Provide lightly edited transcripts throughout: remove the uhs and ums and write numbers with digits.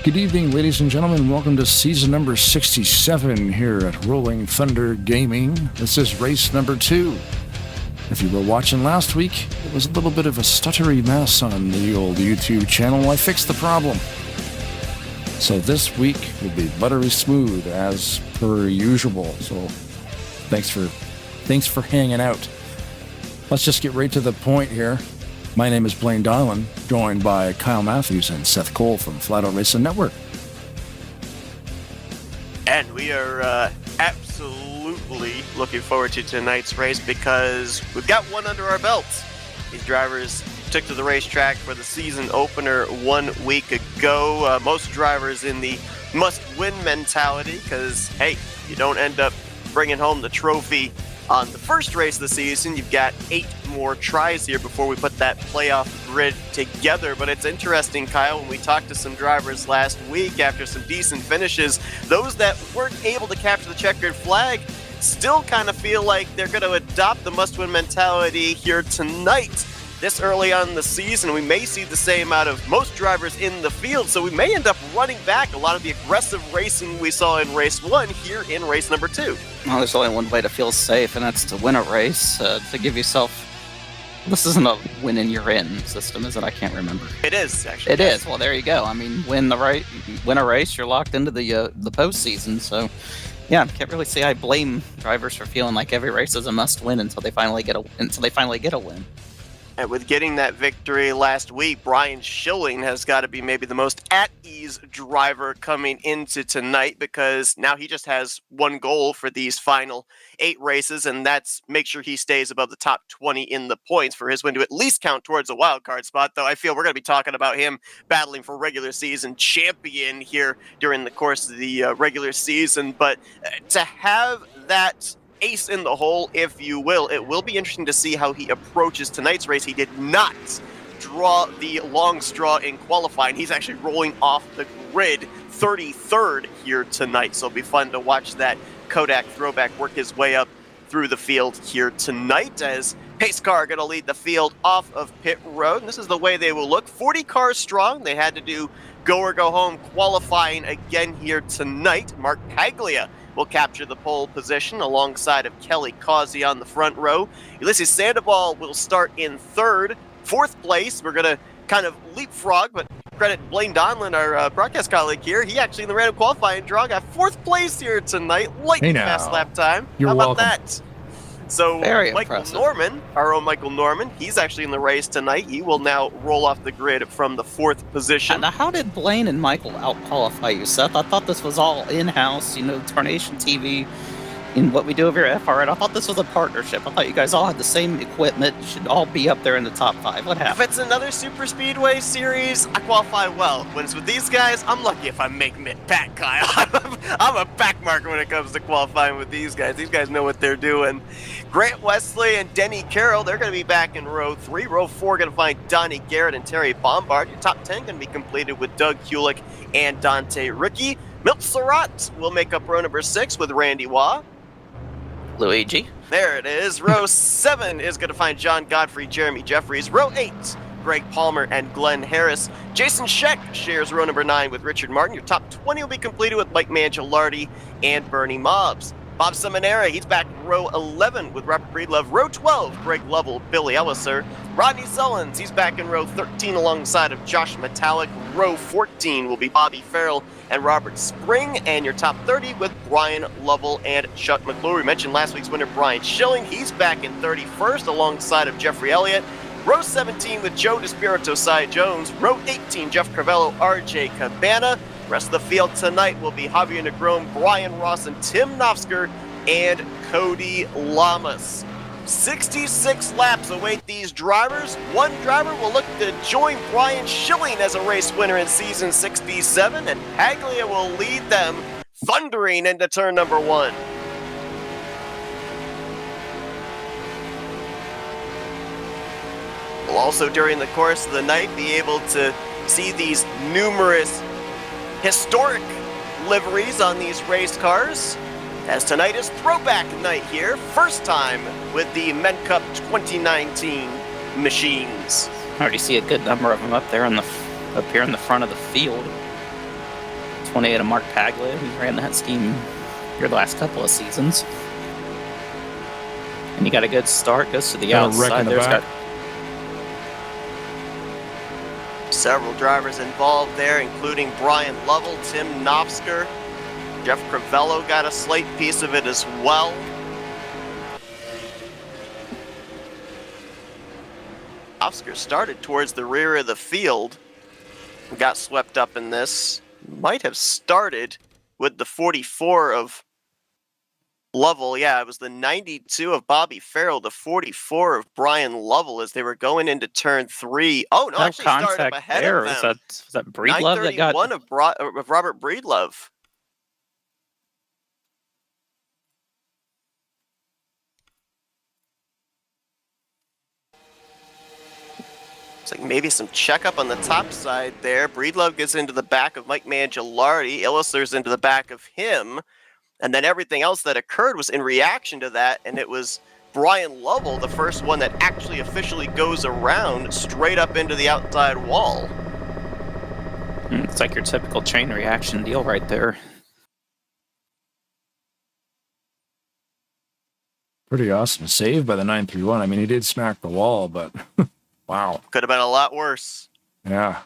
Good evening, ladies and gentlemen. Welcome to season number 67 here at Rolling Thunder Gaming. This is race number 2. If you were watching last week, it was a little bit of a stuttery mess on the old YouTube channel. I fixed the problem. So this week will be buttery smooth as per usual. So thanks for hanging out. Let's just get right to the point here. My name is Blaine Donlan, joined by Kyle Matthews and Seth Cole from Flatout Racing Network. And we are absolutely looking forward to tonight's race because we've got one under our belts. These drivers took to the racetrack for the season opener 1 week ago. Most drivers in the must-win mentality because, hey, you don't end up bringing home the trophy on the first race of the season. You've got 8 more tries here before we put that playoff grid together. But it's interesting, Kyle, when we talked to some drivers last week after some decent finishes, those that weren't able to capture the checkered flag still kind of feel like they're going to adopt the must-win mentality here tonight. This early on in the season, we may see the same out of most drivers in the field, so we may end up running back a lot of the aggressive racing we saw in race 1 here in race number 2. Well, there's only one way to feel safe, and that's to win a race, to give yourself... This isn't a win-in-you're-in system, is it? I can't remember. It is, actually. It is. Well, there you go. I mean, win a race, you're locked into the postseason, so... Yeah, I can't really say I blame drivers for feeling like every race is a must-win until they finally get a win. And with getting that victory last week, Brian Schilling has got to be maybe the most at-ease driver coming into tonight because now he just has one goal for these final 8 races, and that's make sure he stays above the top 20 in the points for his win to at least count towards a wild card spot, though I feel we're going to be talking about him battling for regular season champion here during the course of the regular season. But to have that ace in the hole, if you will, it will be interesting to see how he approaches tonight's race. He did not draw the long straw in qualifying. He's actually rolling off the grid 33rd here tonight, so it'll be fun to watch that Kodak throwback work his way up through the field here tonight as pace car going to lead the field off of pit road. And this is the way they will look. 40 cars strong. They had to do go or go home qualifying again here tonight. Mark Paglia will capture the pole position alongside of Kelly Causey on the front row. Ulysses Sandoval will start in 3rd. 4th place, we're going to kind of leapfrog, but credit Blaine Donlan, our broadcast colleague here. He actually in the random qualifying draw got 4th place here tonight. Lightning fast lap time. You're How about welcome. that? So Very Michael impressive. Norman, our own Michael Norman, he's actually in the race tonight. He will now roll off the grid from the 4th position. Now, how did Blaine and Michael out-qualify you, Seth? I thought this was all in-house, Tarnation TV, in what we do over here at FR8. I thought this was a partnership. I thought you guys all had the same equipment. You should all be up there in the top 5. What If happened? it's another Super Speedway series, I qualify well. When it's with these guys, I'm lucky if I make mid-pack, Kyle. I'm a backmarker when it comes to qualifying with these guys. These guys know what they're doing. Grant Wesley and Denny Carroll, they're going to be back in row 3. Row 4 going to find Donnie Garrett and Terry Bombard. Your top 10 going to be completed with Doug Hulick and Dante Ricky. Milt Surratt will make up row number 6 with Randy Waugh. Luigi? There it is. Row 7 is going to find John Godfrey, Jeremy Jeffries. Row 8, Greg Palmer and Glenn Harris. Jason Scheck shares row number 9 with Richard Martin. Your top 20 will be completed with Mike Mangialardi and Bernie Mobbs. Bob Seminara, he's back in row 11 with Robert Breedlove. Row 12, Greg Lovell, Billy Elliser. Rodney Sullins, he's back in row 13 alongside of Josh Metallic. Row 14 will be Bobby Farrell and Robert Spring. And your top 30 with Brian Lovell and Chuck McClure. We mentioned last week's winner, Brian Schilling. He's back in 31st alongside of Jeffrey Elliott. Row 17 with Joe DeSpirito, Cy Jones. Row 18, Jeff Crivello, RJ Cabana. Rest of the field tonight will be Javier Negron, Brian Ross, and Tim Nofsker, and Cody Lamas. 66 laps await these drivers. One driver will look to join Brian Schilling as a race winner in season 67, and Paglia will lead them thundering into turn number 1. We'll also, during the course of the night, be able to see these numerous historic liveries on these race cars, as tonight is throwback night here, first time with the Men Cup 2019 machines. I already see a good number of them up here in the front of the field. 28 of Mark Paglia, who ran that scheme here the last couple of seasons. And he got a good start, goes to the Got a wreck outside. in the back. Several drivers involved there, including Brian Lovell, Tim Knopfsker. Jeff Crivello got a slight piece of it as well. Knopfsker started towards the rear of the field. Got swept up in this. Might have started with the 44 of Lovell. Yeah, it was the 92 of Bobby Farrell, the 44 of Brian Lovell as they were going into turn 3. Oh, no, actually started up ahead of them. Was that Breedlove that got... 931 of Robert Breedlove. It's like maybe some checkup on the top side there. Breedlove gets into the back of Mike Mangialardi. Illister's into the back of him. And then everything else that occurred was in reaction to that. And it was Brian Lovell, the first one that actually officially goes around straight up into the outside wall. It's like your typical chain reaction deal right there. Pretty awesome save by the 931. I mean, he did smack the wall, but wow. Could have been a lot worse. Yeah.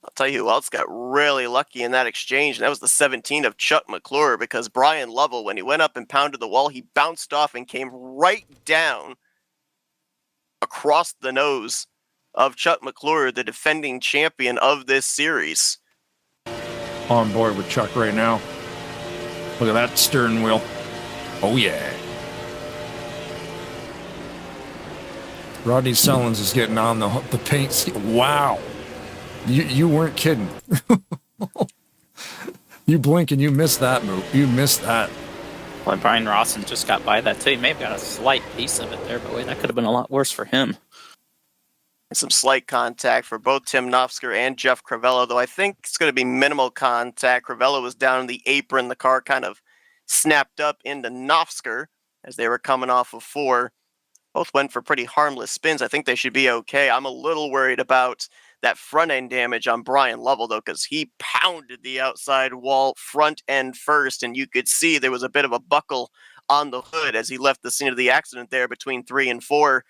I'll tell you who else got really lucky in that exchange, and that was the 17 of Chuck McClure, because Brian Lovell, when he went up and pounded the wall, he bounced off and came right down across the nose of Chuck McClure, the defending champion of this series. On board with Chuck right now. Look at that steering wheel. Oh, yeah. Rodney Sellens is getting on the paint. Wow. You weren't kidding. You blink and you miss that move. You missed that. Well, Brian Rawson just got by that too. He may have got a slight piece of it there, but wait, that could have been a lot worse for him. Some slight contact for both Tim Knopfsker and Jeff Crivello, though I think it's going to be minimal contact. Crivello was down in the apron. The car kind of snapped up into Knopfsker as they were coming off of 4. Both went for pretty harmless spins. I think they should be okay. I'm a little worried about that front end damage on Brian Lovell, though, because he pounded the outside wall front end first, and you could see there was a bit of a buckle on the hood as he left the scene of the accident there between 3 and 4.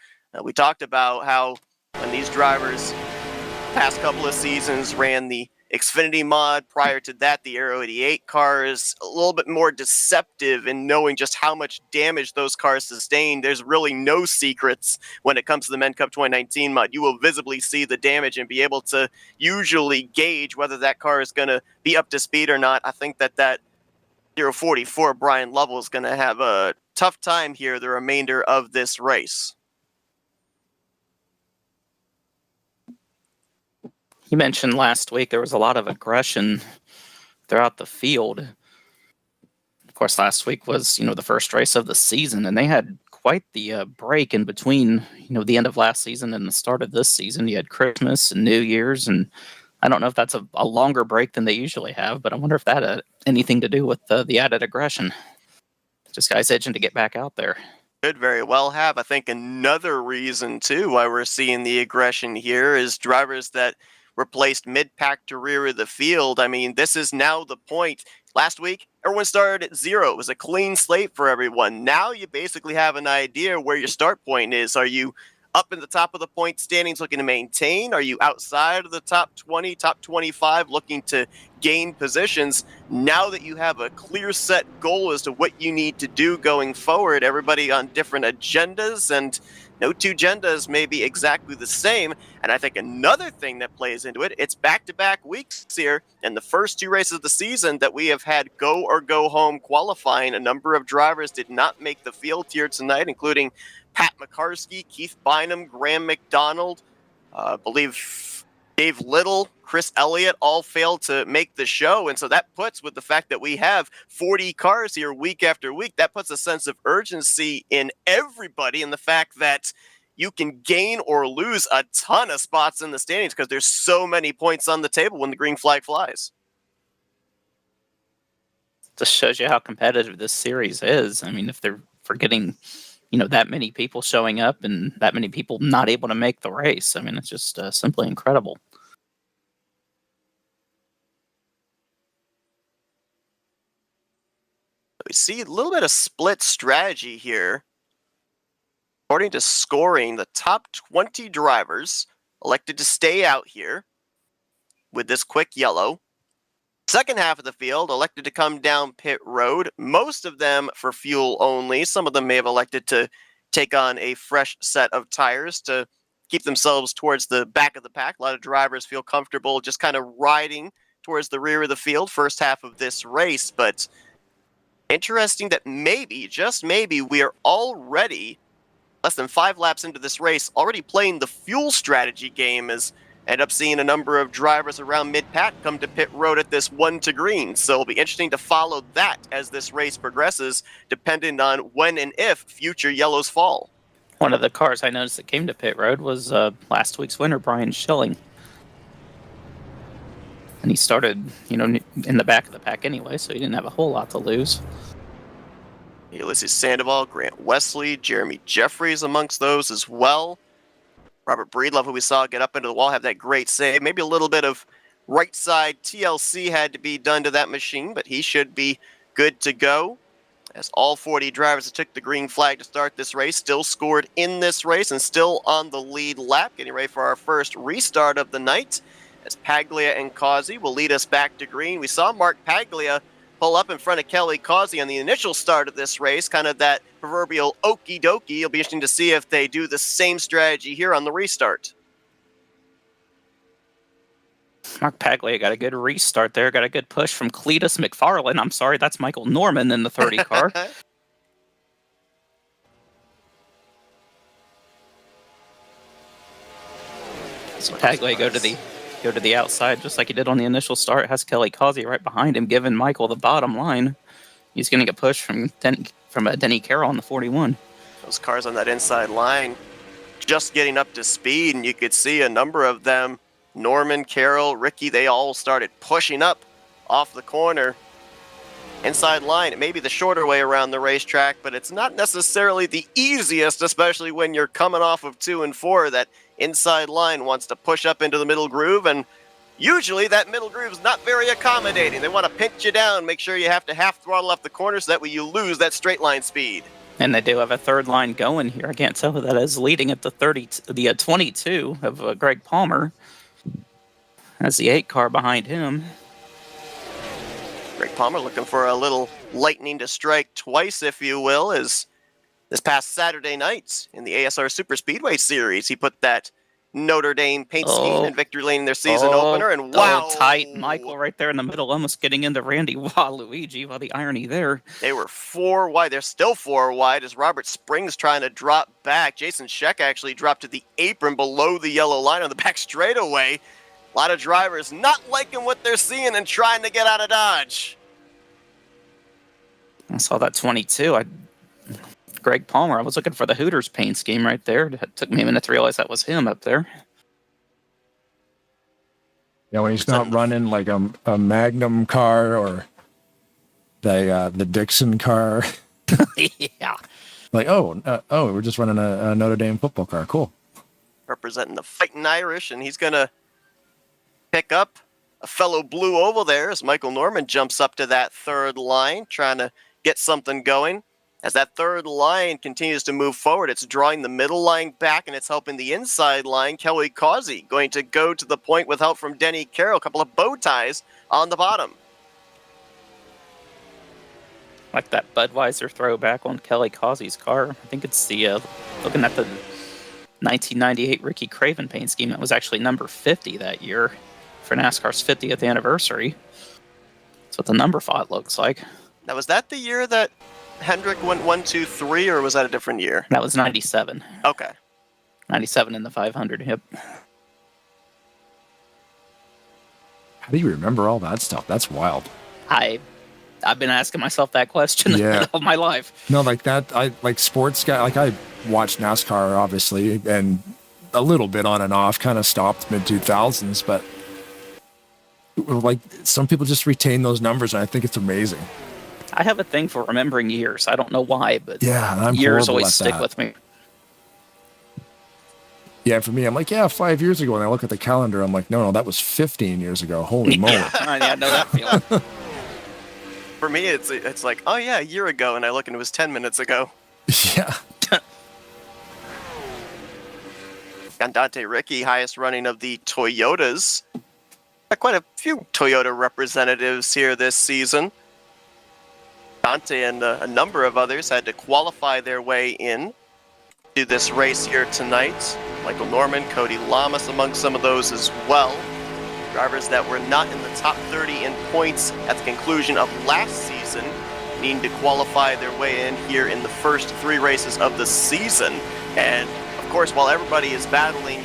We talked about how when these drivers past couple of seasons ran the Xfinity mod, prior to that the Aero 88 cars, a little bit more deceptive in knowing just how much damage those cars sustained. There's really no secrets when it comes to the Men Cup 2019 mod. You will visibly see the damage and be able to usually gauge whether that car is going to be up to speed or not. I think that 044 Brian Lovell is going to have a tough time here the remainder of this race. You mentioned last week there was a lot of aggression throughout the field. Of course, last week was, the first race of the season, and they had quite the break in between, the end of last season and the start of this season. You had Christmas and New Year's, and I don't know if that's a longer break than they usually have, but I wonder if that had anything to do with the added aggression. Just guys itching to get back out there. Could very well have. I think another reason, too, why we're seeing the aggression here is drivers that replaced mid-pack to rear of the field. I mean, this is now the point. Last week, everyone started at 0. It was a clean slate for everyone. Now you basically have an idea where your start point is. Are you up in the top of the point standings looking to maintain? Are you outside of the top 20, top 25 looking to gain positions? Now that you have a clear set goal as to what you need to do going forward, everybody on different agendas, and no two agendas may be exactly the same. And I think another thing that plays into it, it's back-to-back weeks here. In the first 2 races of the season that we have had go or go home qualifying, a number of drivers did not make the field here tonight, including Pat McCarskey, Keith Bynum, Graham McDonald, I believe Dave Little, Chris Elliott all failed to make the show. And so that puts, with the fact that we have 40 cars here week after week, that puts a sense of urgency in everybody, and the fact that you can gain or lose a ton of spots in the standings because there's so many points on the table when the green flag flies. Just shows you how competitive this series is. I mean, if they're forgetting, that many people showing up and that many people not able to make the race, I mean, it's just simply incredible. We see a little bit of split strategy here. According to scoring, the top 20 drivers elected to stay out here with this quick yellow. Second half of the field elected to come down pit road, most of them for fuel only. Some of them may have elected to take on a fresh set of tires to keep themselves towards the back of the pack. A lot of drivers feel comfortable just kind of riding towards the rear of the field first half of this race, but interesting that maybe, just maybe, we are already less than 5 laps into this race, already playing the fuel strategy game, as end up seeing a number of drivers around mid-pack come to pit road at this 1 to green. So it'll be interesting to follow that as this race progresses, depending on when and if future yellows fall. One of the cars I noticed that came to pit road was last week's winner, Brian Schilling. And he started, in the back of the pack anyway, so he didn't have a whole lot to lose. Ulysses Sandoval, Grant Wesley, Jeremy Jeffries amongst those as well. Robert Breedlove, who we saw get up into the wall, have that great save. Maybe a little bit of right side TLC had to be done to that machine, but he should be good to go. As all 40 drivers that took the green flag to start this race still scored in this race and still on the lead lap, getting ready for our first restart of the night, as Paglia and Causey will lead us back to green. We saw Mark Paglia pull up in front of Kelly Causey on the initial start of this race, kind of that proverbial okie dokie. It'll be interesting to see if they do the same strategy here on the restart. Mark Paglia got a good restart there, got a good push from Cletus McFarlane. I'm sorry, that's Michael Norman in the 30 car. So Paglia go to the outside just like he did on the initial start. Has Kelly Causey right behind him, giving Michael the bottom line. He's going to get pushed from Denny Carroll on the 41. Those cars on that inside line just getting up to speed, and you could see a number of them, Norman, Carroll, Ricky, they all started pushing up off the corner. Inside line, it may be the shorter way around the racetrack, but it's not necessarily the easiest, especially when you're coming off of 2 and 4. That inside line wants to push up into the middle groove, and usually that middle groove is not very accommodating. They want to pinch you down, make sure you have to half throttle up the corner so that way you lose that straight line speed. And they do have a third line going here. I can't tell who that is leading at the 22 of Greg Palmer. That's the 8 car behind him. Greg Palmer looking for a little lightning to strike twice, if you will, as this past Saturday night in the ASR Super Speedway Series, he put that Notre Dame paint scheme in victory lane in their season opener, and wow. Tight Michael right there in the middle, almost getting into Randy Waluigi. Well, the irony there. They were 4 wide. They're still 4 wide as Robert Springs trying to drop back. Jason Scheck actually dropped to the apron below the yellow line on the back straightaway. A lot of drivers not liking what they're seeing and trying to get out of Dodge. I saw that 22. Greg Palmer. I was looking for the Hooters paint scheme right there. It took me a minute to realize that was him up there. Yeah, when he's not running like a Magnum car or the Dixon car. Yeah. Like, we're just running a Notre Dame football car. Cool. Representing the Fighting Irish, and he's going to pick up a fellow blue oval there as Michael Norman jumps up to that third line, trying to get something going. As that third line continues to move forward, it's drawing the middle line back, and it's helping the inside line. Kelly Causey going to go to the point with help from Denny Carroll, a couple of bow ties on the bottom. Like that Budweiser throwback on Kelly Causey's car. I think it's the, looking at the 1998 Ricky Craven paint scheme, that was actually number 50 that year for NASCAR's 50th anniversary. That's what the number font looks like. Now, was that the year that Hendrick went 1, 2, 3, or was that a different year? That was 97. Okay. 97 in the 500, yep. How do you remember all that stuff? That's wild. I've been asking myself that question all my life. No, like that, I like sports guy, like I watched NASCAR obviously, and a little bit on and off, kind of stopped mid-2000s, but like some people just retain those numbers, and I think it's amazing. I have a thing for remembering years. I don't know why, but I'm years always stick with me. Yeah, for me, I'm like, 5 years ago, and I look at the calendar, I'm like, no, that was 15 years ago. Holy moly. Yeah, I know that feeling. For me, it's like, oh yeah, a year ago, and I look and it was 10 minutes ago. Yeah. And Dante Ricky, highest running of the Toyotas. Got quite a few Toyota representatives here this season. Dante and a number of others had to qualify their way in to this race here tonight. Michael Norman, Cody Lamas among some of those as well. Drivers that were not in the top 30 in points at the conclusion of last season, needing to qualify their way in here in the first 3 races of the season. And of course, while everybody is battling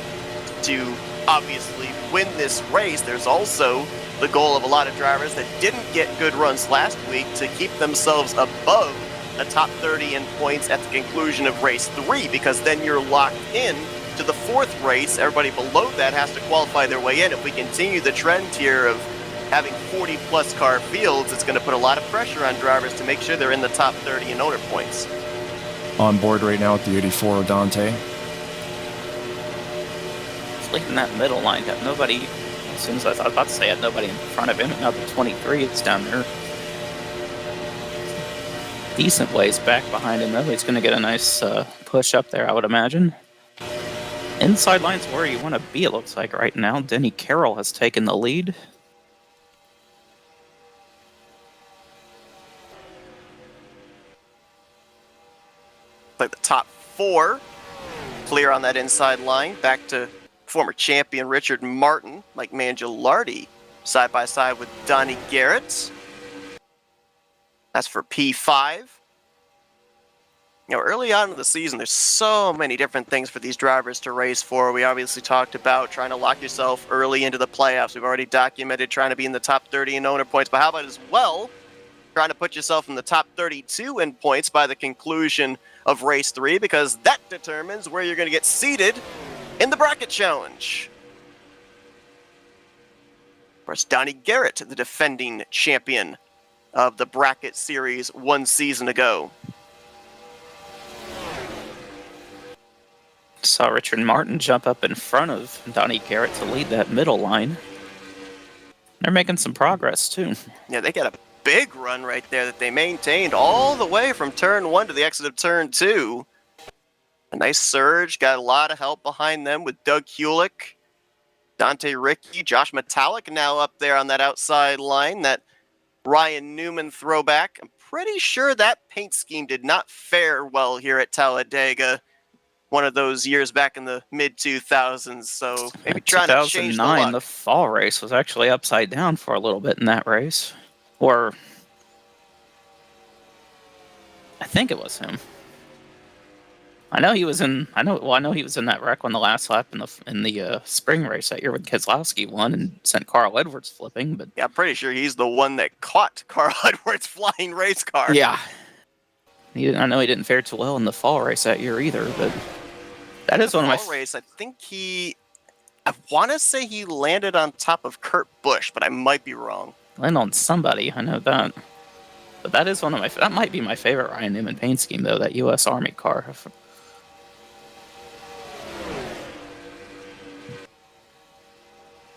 to obviously win this race, there's also the goal of a lot of drivers that didn't get good runs last week to keep themselves above the top 30 in points at the conclusion of race 3, because then you're locked in to the 4th race. Everybody below that has to qualify their way in. If we continue the trend here of having 40 plus car fields, it's going to put a lot of pressure on drivers to make sure they're in the top 30 in owner points. On board right now at the 84 of Dante. Leading that middle line, got nobody. As soon as I was about to say, had nobody in front of him, and now the 23 is down there. Decent ways back behind him, though. He's going to get a nice push up there, I would imagine. Inside line's where you want to be, it looks like right now. Denny Carroll has taken the lead. Like the top 4 clear on that inside line. Back to former champion Richard Martin, Mike Mangialardi, side by side with Donnie Garrett. That's for P5. You know, early on in the season, there's so many different things for these drivers to race for. We obviously talked about trying to lock yourself early into the playoffs. We've already documented trying to be in the top 30 in owner points. But how about as well, trying to put yourself in the top 32 in points by the conclusion of race 3, because that determines where you're going to get seated in the bracket challenge. Of course, Donnie Garrett, the defending champion of the bracket series 1 season ago. Saw Richard Martin jump up in front of Donnie Garrett to lead that middle line. They're making some progress, too. Yeah, they got a big run right there that they maintained all the way from turn 1 to the exit of turn 2. A nice surge, got a lot of help behind them with Doug Hulick, Dante Ricky, Josh Metallic now up there on that outside line, that Ryan Newman throwback. I'm pretty sure that paint scheme did not fare well here at Talladega one of those years back in the mid-2000s, so maybe trying to change the luck. 2009, the fall race was actually upside down for a little bit in that race. Or I think it was him. I know he was in that wreck on the last lap in the spring race that year when Keselowski won and sent Carl Edwards flipping. But yeah, I'm pretty sure he's the one that caught Carl Edwards' flying race car. Yeah, I know he didn't fare too well in the fall race that year either. But that is one of my fall race. I think I want to say he landed on top of Kurt Busch, but I might be wrong. Land on somebody, I know that. But that is one of that might be my favorite Ryan Newman paint scheme, though, that U.S. Army car.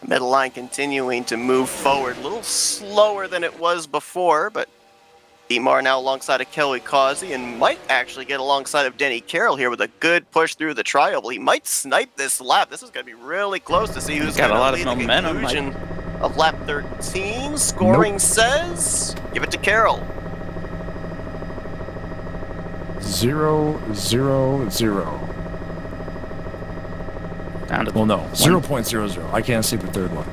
Middle line continuing to move forward, a little slower than it was before, but Demar now alongside of Kelly Causey and might actually get alongside of Denny Carroll here with a good push through the tri-oval. He might snipe this lap. This is going to be really close to see who's going to lead the conclusion of lap 13. Scoring says, give it to Carroll. 0-0-0. Well, no, 0.00. I can't see the third one.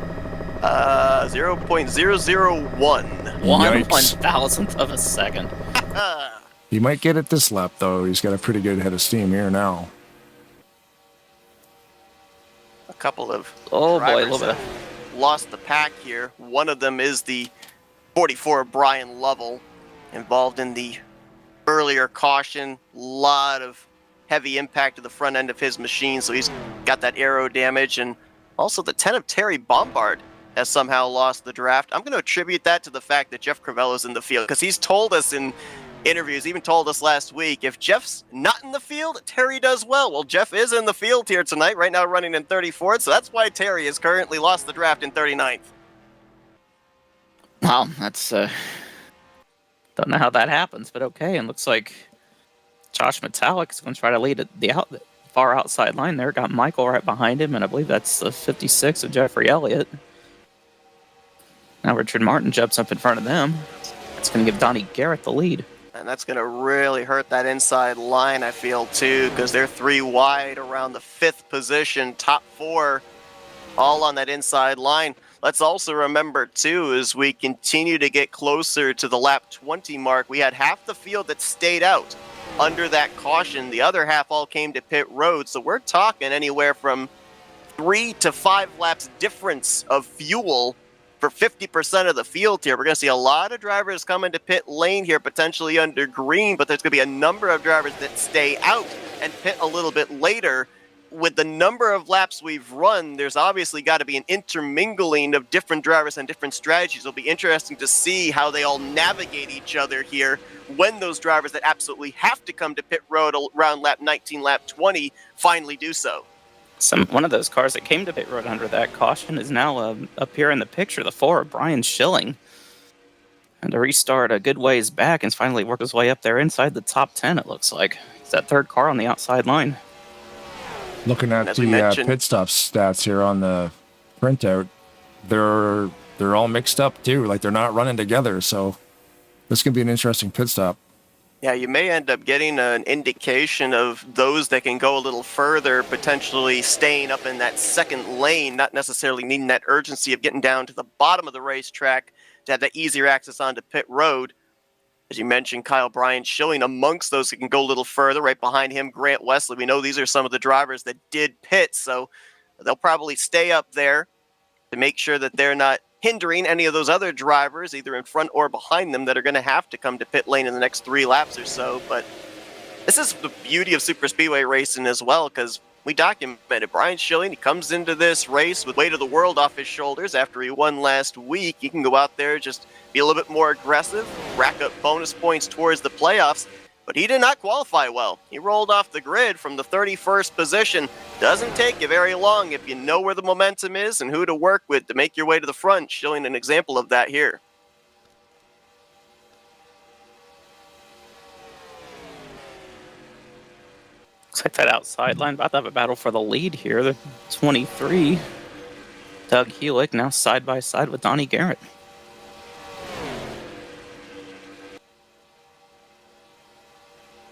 0.001. 1/1000th of a second. He might get it this lap, though. He's got a pretty good head of steam here now. A couple of a drivers little bit. Lost the pack here. One of them is the 44 Brian Lovell, involved in the earlier caution. Lot of heavy impact to the front end of his machine, so he's got that aero damage. And also the 10 of Terry Bombard has somehow lost the draft. I'm going to attribute that to the fact that Jeff Crivello's in the field, because he's told us in interviews, even told us last week, if Jeff's not in the field, Terry does well. Well, Jeff is in the field here tonight, right now running in 34th, so that's why Terry has currently lost the draft in 39th. Wow, that's Don't know how that happens, but okay. And looks like Josh Metallic is going to try to lead at the far outside line there. Got Michael right behind him, and I believe that's the 56 of Jeffrey Elliott. Now Richard Martin jumps up in front of them. It's going to give Donnie Garrett the lead. And that's going to really hurt that inside line, I feel, too, because they're 3 wide around the 5th position, top 4, all on that inside line. Let's also remember, too, as we continue to get closer to the lap 20 mark, we had half the field that stayed out under that caution. The other half all came to pit road, so we're talking anywhere from 3 to 5 laps difference of fuel for 50% of the field here. We're going to see a lot of drivers coming to pit lane here, potentially under green, but there's going to be a number of drivers that stay out and pit a little bit later. With the number of laps we've run, there's obviously got to be an intermingling of different drivers and different strategies. It'll be interesting to see how they all navigate each other here when those drivers that absolutely have to come to pit road around lap 19, lap 20 finally do so. One of those cars that came to pit road under that caution is now up here in the picture, the 4 of Brian Schilling. And to restart a good ways back and finally work his way up there inside the top 10, it looks like. It's that 3rd car on the outside line. Looking at the pit stop stats here on the printout, they're all mixed up too. Like they're not running together. So this can be an interesting pit stop. Yeah, you may end up getting an indication of those that can go a little further, potentially staying up in that 2nd lane, not necessarily needing that urgency of getting down to the bottom of the racetrack to have that easier access onto pit road. As you mentioned, Kyle Brian Schilling amongst those that can go a little further. Right behind him, Grant Wesley. We know these are some of the drivers that did pit, so they'll probably stay up there to make sure that they're not hindering any of those other drivers, either in front or behind them, that are going to have to come to pit lane in the next 3 laps or so. But this is the beauty of super speedway racing as well, because we documented Brian Schilling. He comes into this race with weight of the world off his shoulders after he won last week. He can go out there, just be a little bit more aggressive, rack up bonus points towards the playoffs. But he did not qualify well. He rolled off the grid from the 31st position. Doesn't take you very long if you know where the momentum is and who to work with to make your way to the front. Showing an example of that here. Looks like that outside line about to have a battle for the lead here. The 23, Doug Heulick, now side by side with Donnie Garrett.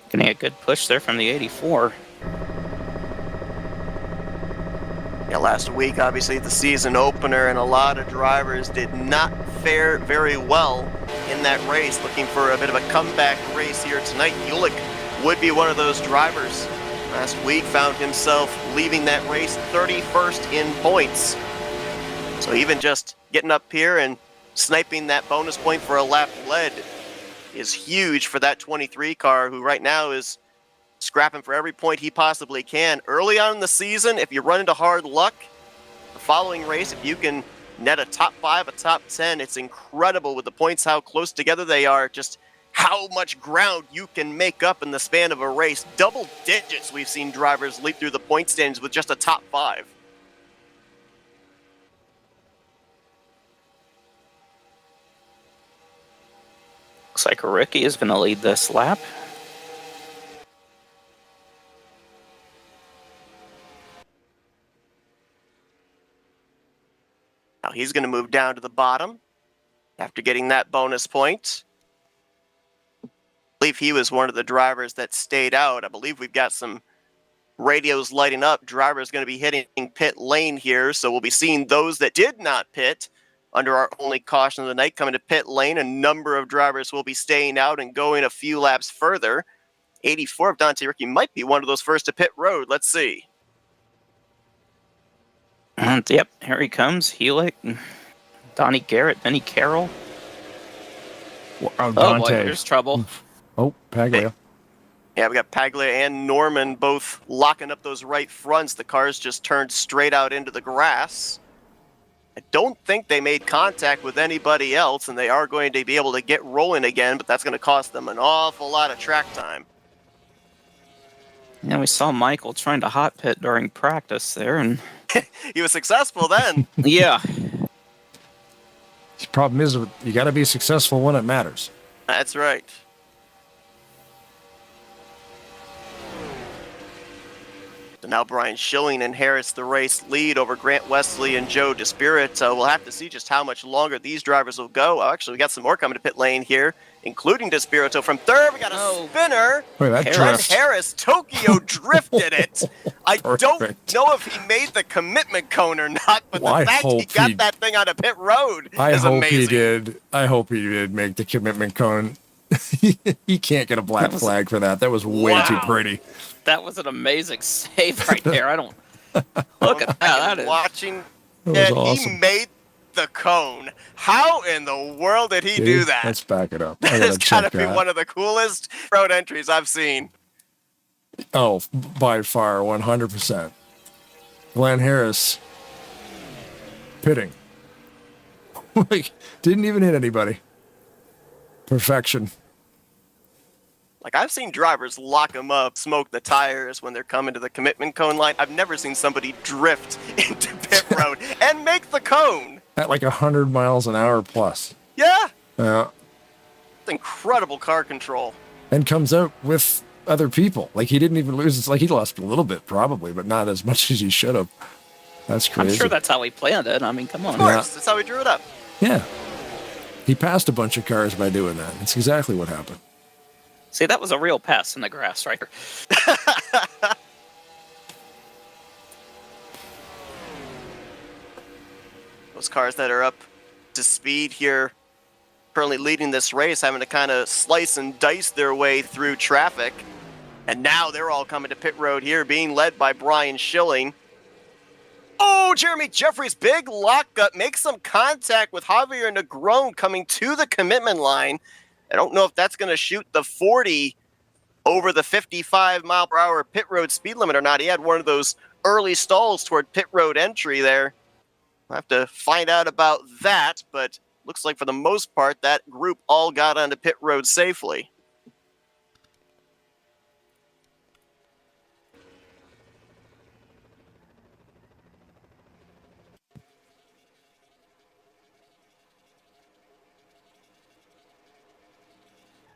Getting a good push there from the 84. Yeah, last week, obviously, the season opener, and a lot of drivers did not fare very well in that race. Looking for a bit of a comeback race here tonight. Heulick would be one of those drivers. Last week found himself leaving that race 31st in points. So even just getting up here and sniping that bonus point for a lap led is huge for that 23 car, who right now is scrapping for every point he possibly can. Early on in the season, if you run into hard luck, the following race, if you can net a top 5, a top 10, it's incredible with the points, how close together they are, just how much ground you can make up in the span of a race. Double digits we've seen drivers leap through the point standings with just a top 5. Looks like Ricky is going to lead this lap. Now he's going to move down to the bottom after getting that bonus point. I believe he was one of the drivers that stayed out. I believe we've got some radios lighting up. Drivers going to be hitting pit lane here, so we'll be seeing those that did not pit under our only caution of the night coming to pit lane. A number of drivers will be staying out and going a few laps further. 84 of Dante Ricky might be one of those first to pit road. Let's see. And yep, here he comes. Heulick, Donnie Garrett, Benny Carroll. Oh, Dante. Oh boy, there's trouble. Oh, Paglia. Yeah, we got Paglia and Norman both locking up those right fronts. The cars just turned straight out into the grass. I don't think they made contact with anybody else, and they are going to be able to get rolling again, but that's going to cost them an awful lot of track time. Yeah, we saw Michael trying to hot pit during practice there, and he was successful then. Yeah. The problem is, you got to be successful when it matters. That's right. So now Brian Schilling inherits the race lead over Grant Wesley and Joe DeSpirito. We'll have to see just how much longer these drivers will go. Oh, actually, we got some more coming to pit lane here, including DeSpirito from third. We got a spinner. Wait, that Trent drift. Harris, Tokyo drifted it. I don't Perfect. know if he made the commitment cone or not, but Well, the fact he got that thing out of pit road is amazing. He did. I hope he did make the commitment cone. He can't get a black flag for that. That was way too pretty. That was an amazing save right there. I don't look at that. That is watching. That was awesome. He made the cone. How in the world did he do that? Let's back it up. That has got to be one of the coolest road entries I've seen. Oh, by far, 100%. Glenn Harris pitting. Like, didn't even hit anybody. Perfection. Like, I've seen drivers lock them up, smoke the tires when they're coming to the commitment cone line. I've never seen somebody drift into pit road and make the cone. At like 100 miles an hour plus. Yeah. Yeah. It's incredible car control. And comes out with other people. Like, he didn't even lose. It's like he lost a little bit, probably, but not as much as he should have. That's crazy. I'm sure that's how he planned it. I mean, come on. Of course. That's how he drew it up. Yeah. He passed a bunch of cars by doing that. That's exactly what happened. See, that was a real pass in the grass right there. Those cars that are up to speed here, currently leading this race, having to kind of slice and dice their way through traffic. And now they're all coming to pit road here, being led by Brian Schilling. Oh, Jeremy Jeffries, big lockup, makes some contact with Javier Negron coming to the commitment line. I don't know if that's going to shoot the 40 over the 55-mile-per-hour pit road speed limit or not. He had one of those early stalls toward pit road entry there. I'll have to find out about that, but looks like for the most part, that group all got onto pit road safely.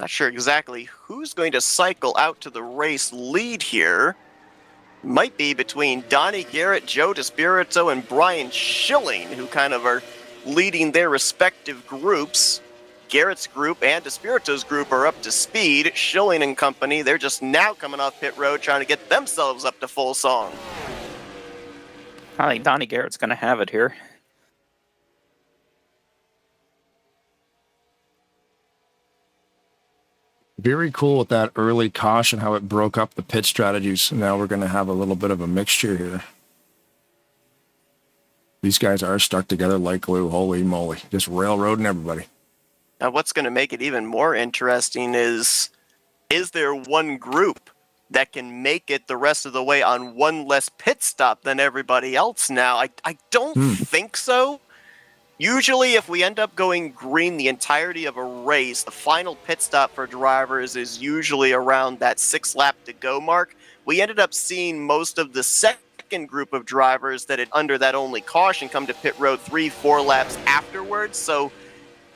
Not sure exactly who's going to cycle out to the race lead here. Might be between Donnie Garrett, Joe DeSpirito, and Brian Schilling, who kind of are leading their respective groups. Garrett's group and DeSpirito's group are up to speed. Schilling and company, they're just now coming off pit road trying to get themselves up to full song. I think Donnie Garrett's going to have it here. Very cool with that early caution, how it broke up the pit strategies. Now we're going to have a little bit of a mixture here. These guys are stuck together like glue. Holy moly. Just railroading everybody. Now what's going to make it even more interesting is there one group that can make it the rest of the way on one less pit stop than everybody else now? I don't think so. Usually, if we end up going green the entirety of a race, the final pit stop for drivers is usually around that 6 lap to go mark. We ended up seeing most of the second group of drivers that had under that only caution come to pit road 3-4 laps afterwards. So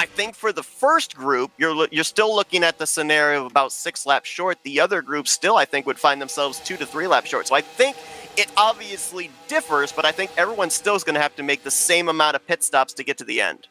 I think for the first group, you're still looking at the scenario of about 6 laps short. The other group still, I think, would find themselves 2 to 3 laps short. So I think it obviously differs, but I think everyone still is going to have to make the same amount of pit stops to get to the end.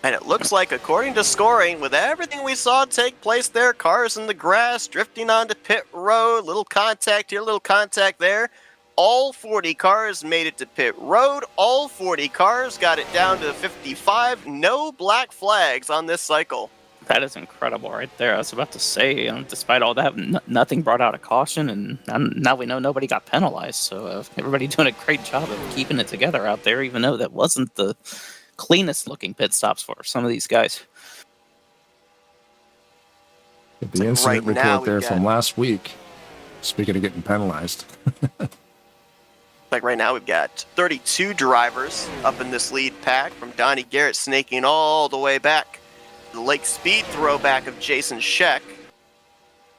And it looks like, according to scoring, with everything we saw take place there, cars in the grass, drifting onto pit road, little contact here, little contact there, all 40 cars made it to pit road. All 40 cars got it down to 55. No black flags on this cycle. That is incredible right there. I was about to say, despite all that, nothing brought out a caution, and now we know nobody got penalized. So everybody doing a great job of keeping it together out there, even though that wasn't the cleanest looking pit stops for some of these guys. The incident report there from last week, speaking of getting penalized. Like right now, we've got 32 drivers up in this lead pack, from Donnie Garrett snaking all the way back. The Lake Speed throwback of Jason Scheck.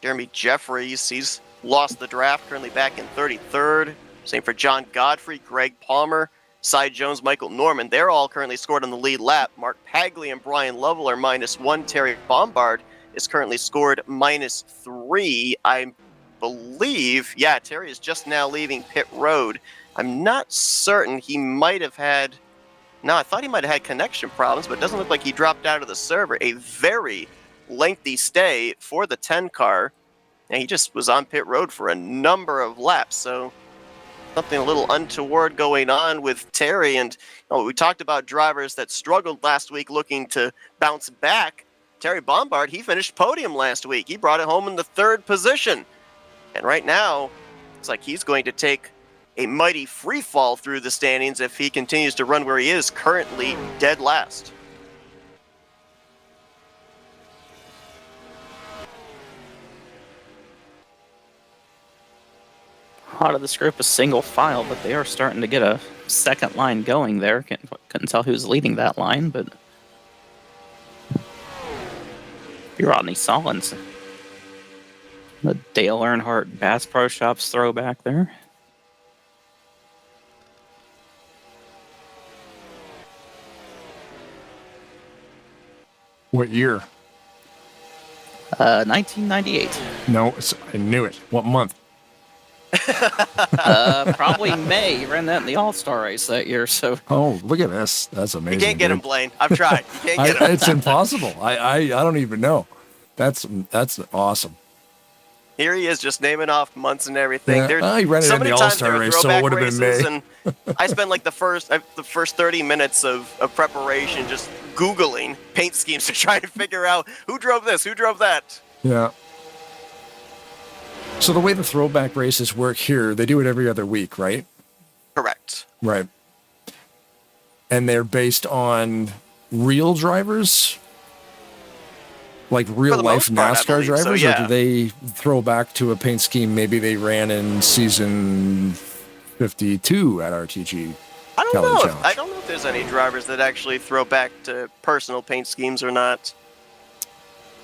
Jeremy Jeffries, he's lost the draft, currently back in 33rd. Same for John Godfrey, Greg Palmer, Cy Jones, Michael Norman. They're all currently scored on the lead lap. Mark Pagley and Brian Lovell are -1. Terry Bombard is currently scored -3. I believe, yeah, Terry is just now leaving pit road. I'm not certain. He might have had, no, I thought he might have had connection problems, but it doesn't look like he dropped out of the server. A very lengthy stay for the 10 car, and he just was on pit road for a number of laps. So something a little untoward going on with Terry. And we talked about drivers that struggled last week looking to bounce back. Terry Bombard, he finished podium last week. He brought it home in the 3rd position. And right now, it's like he's going to take a mighty free fall through the standings if he continues to run where he is, currently dead last. A lot of this group is single file, but they are starting to get a second line going there. Couldn't tell who's leading that line, but Rodney Sollins. The Dale Earnhardt Bass Pro Shops throwback there. What year? 1998. No, I knew it. What month? Probably May. He ran that in the All-Star race that year. So. Oh, look at this. That's amazing. You can't get him, Blaine. I've tried. You can't get him. It's impossible. I don't even know. That's awesome. Here he is, just naming off months and everything. Yeah. He ran it in the All-Star race, so it would have been May. And I spent like the first 30 minutes of preparation just Googling paint schemes to try to figure out who drove this, who drove that. Yeah. So the way the throwback races work here, they do it every other week, right? Correct. Right. And they're based on real drivers? Like real-life NASCAR drivers? So, yeah. Or do they throw back to a paint scheme maybe they ran in season 52 at RTG? I don't know if there's any drivers that actually throw back to personal paint schemes or not.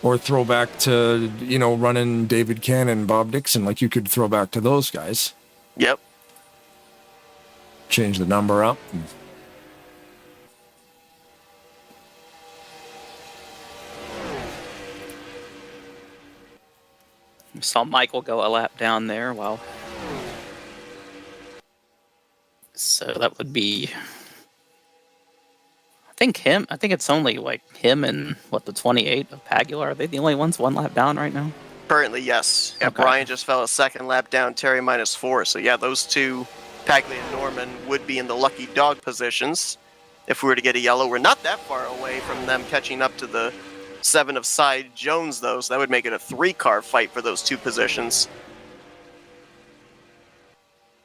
Or throw back to, running David Cannon, Bob Dixon, like you could throw back to those guys. Yep. Change the number up. We saw Michael go a lap down there. Wow. So that would be, I think it's only like him and the 28 of Pagula. Are they the only ones one lap down right now? Currently, yes. Yeah, okay. Brian just fell a second lap down, Terry -4. So yeah, those two, Paglia and Norman, would be in the lucky dog positions. If we were to get a yellow, we're not that far away from them catching up to the 7 of Cy Jones, though, so that would make it a 3-car fight for those 2 positions.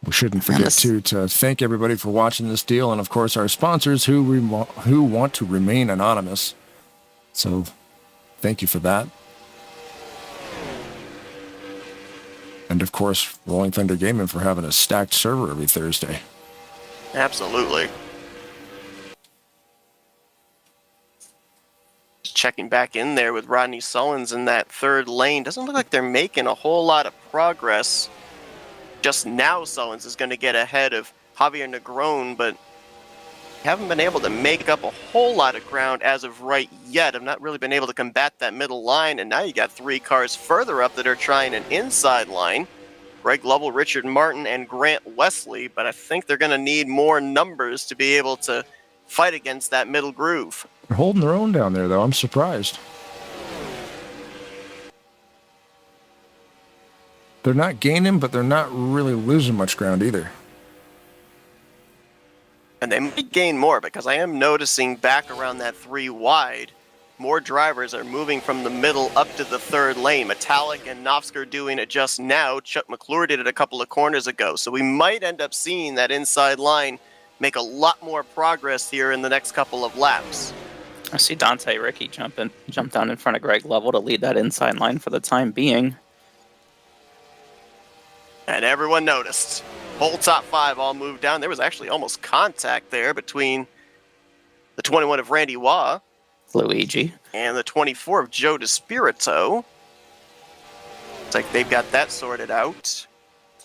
We shouldn't forget to thank everybody for watching this deal, and of course our sponsors who want to remain anonymous. So thank you for that. And of course, Rolling Thunder Gaming for having a stacked server every Thursday. Absolutely. Just checking back in there with Rodney Sullins in that 3rd lane. Doesn't look like they're making a whole lot of progress. Just now, Sullins is going to get ahead of Javier Negron, but haven't been able to make up a whole lot of ground as of right yet. I've not really been able to combat that middle line, and now you got 3 cars further up that are trying an inside line. Greg Lovell, Richard Martin, and Grant Wesley, but I think they're going to need more numbers to be able to fight against that middle groove. They're holding their own down there, though. I'm surprised. They're not gaining, but they're not really losing much ground either. And they might gain more, because I am noticing back around that 3 wide, more drivers are moving from the middle up to the 3rd lane. Metallic and Novsker doing it just now. Chuck McClure did it a couple of corners ago. So we might end up seeing that inside line make a lot more progress here in the next couple of laps. I see Dante Ricky jump down in front of Greg Lovell to lead that inside line for the time being. And everyone noticed. Whole top 5 all moved down. There was actually almost contact there between the 21 of Randy Waugh, Luigi, and the 24 of Joe DeSpirito. It's like they've got that sorted out.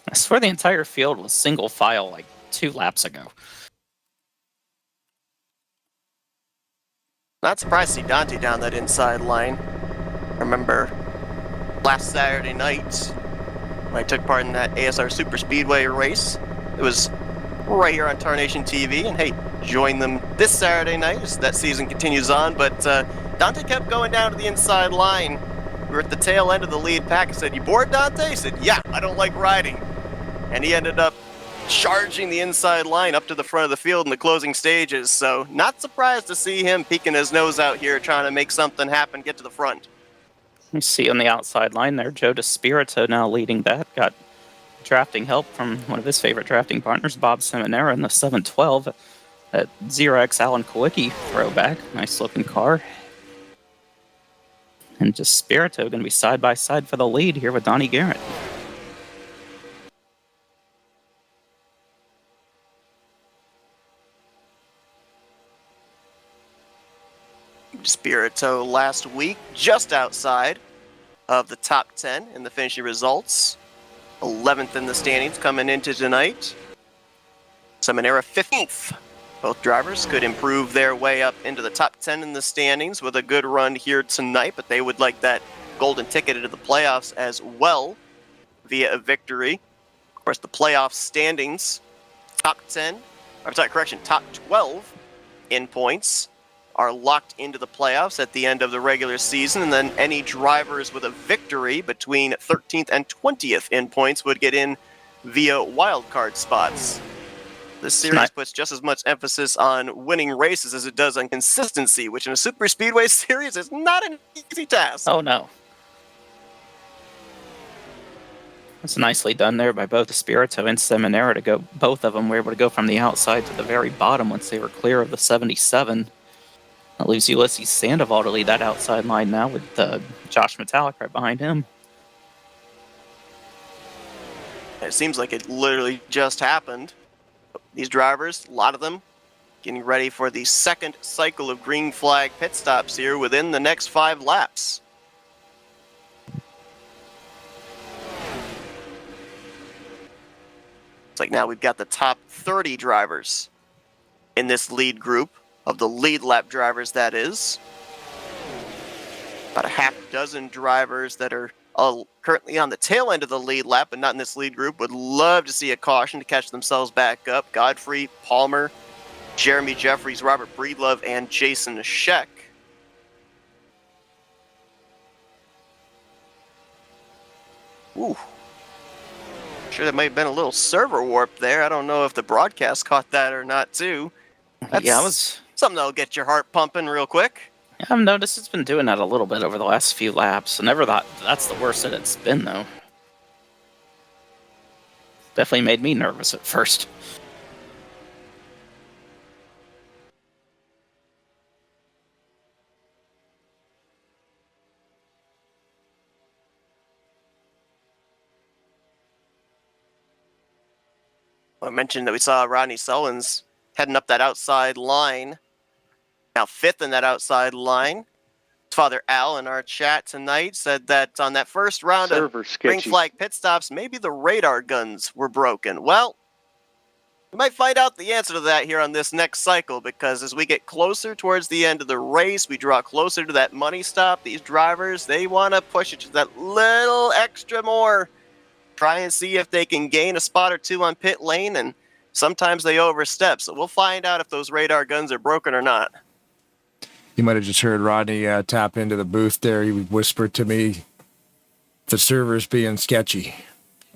I swear the entire field was single file like 2 laps ago. Not surprised to see Dante down that inside line. Remember last Saturday night when I took part in that ASR Super Speedway race. It was right here on Tarnation TV, and hey, join them this Saturday night as that season continues on. But Dante kept going down to the inside line. We were at the tail end of the lead pack. I said, "You bored, Dante?" He said, "Yeah, I don't like riding." And he ended up charging the inside line up to the front of the field in the closing stages. So not surprised to see him peeking his nose out here trying to make something happen, get to the front. You see on the outside line there, Joe DeSpirito now leading that. Got drafting help from one of his favorite drafting partners, Bob Seminara, in the 712. That 0X Alan Kowicki throwback. Nice looking car. And DeSpirito going to be side by side for the lead here with Donnie Garrett. Spirito last week, just outside of the top 10 in the finishing results. 11th in the standings coming into tonight. Seminara 15th. Both drivers could improve their way up into the top 10 in the standings with a good run here tonight, but they would like that golden ticket into the playoffs as well via a victory. Of course, the playoff standings, top 12 in points are locked into the playoffs at the end of the regular season, and then any drivers with a victory between 13th and 20th in points would get in via wildcard spots. This series puts just as much emphasis on winning races as it does on consistency, which in a super speedway series is not an easy task. Oh, no. It's nicely done there by both Espirito and Seminara to go. Both of them were able to go from the outside to the very bottom once they were clear of the 77. That leaves Ulysses Sandoval to lead that outside line now with Josh Metallic right behind him. It seems like it literally just happened. These drivers, a lot of them, getting ready for the second cycle of green flag pit stops here within the next 5 laps. It's like now we've got the top 30 drivers in this lead group. Of the lead lap drivers, that is. About a half dozen drivers that are currently on the tail end of the lead lap, but not in this lead group, would love to see a caution to catch themselves back up. Godfrey, Palmer, Jeremy Jeffries, Robert Breedlove, and Jason Scheck. Ooh. Sure, that might have been a little server warp there. I don't know if the broadcast caught that or not, too. That's something that'll get your heart pumping real quick. Yeah, I've noticed it's been doing that a little bit over the last few laps. I never thought that's the worst that it's been, though. Definitely made me nervous at first. I mentioned that we saw Rodney Sullins heading up that outside line. Now 5th in that outside line. His father Al in our chat tonight said that on that first round of green flag pit stops, maybe the radar guns were broken. Well, we might find out the answer to that here on this next cycle, because as we get closer towards the end of the race, we draw closer to that money stop. These drivers, they want to push it to that little extra more. Try and see if they can gain a spot or two on pit lane, and sometimes they overstep. So we'll find out if those radar guns are broken or not. You might have just heard Rodney tap into the booth there. He whispered to me, the server's being sketchy.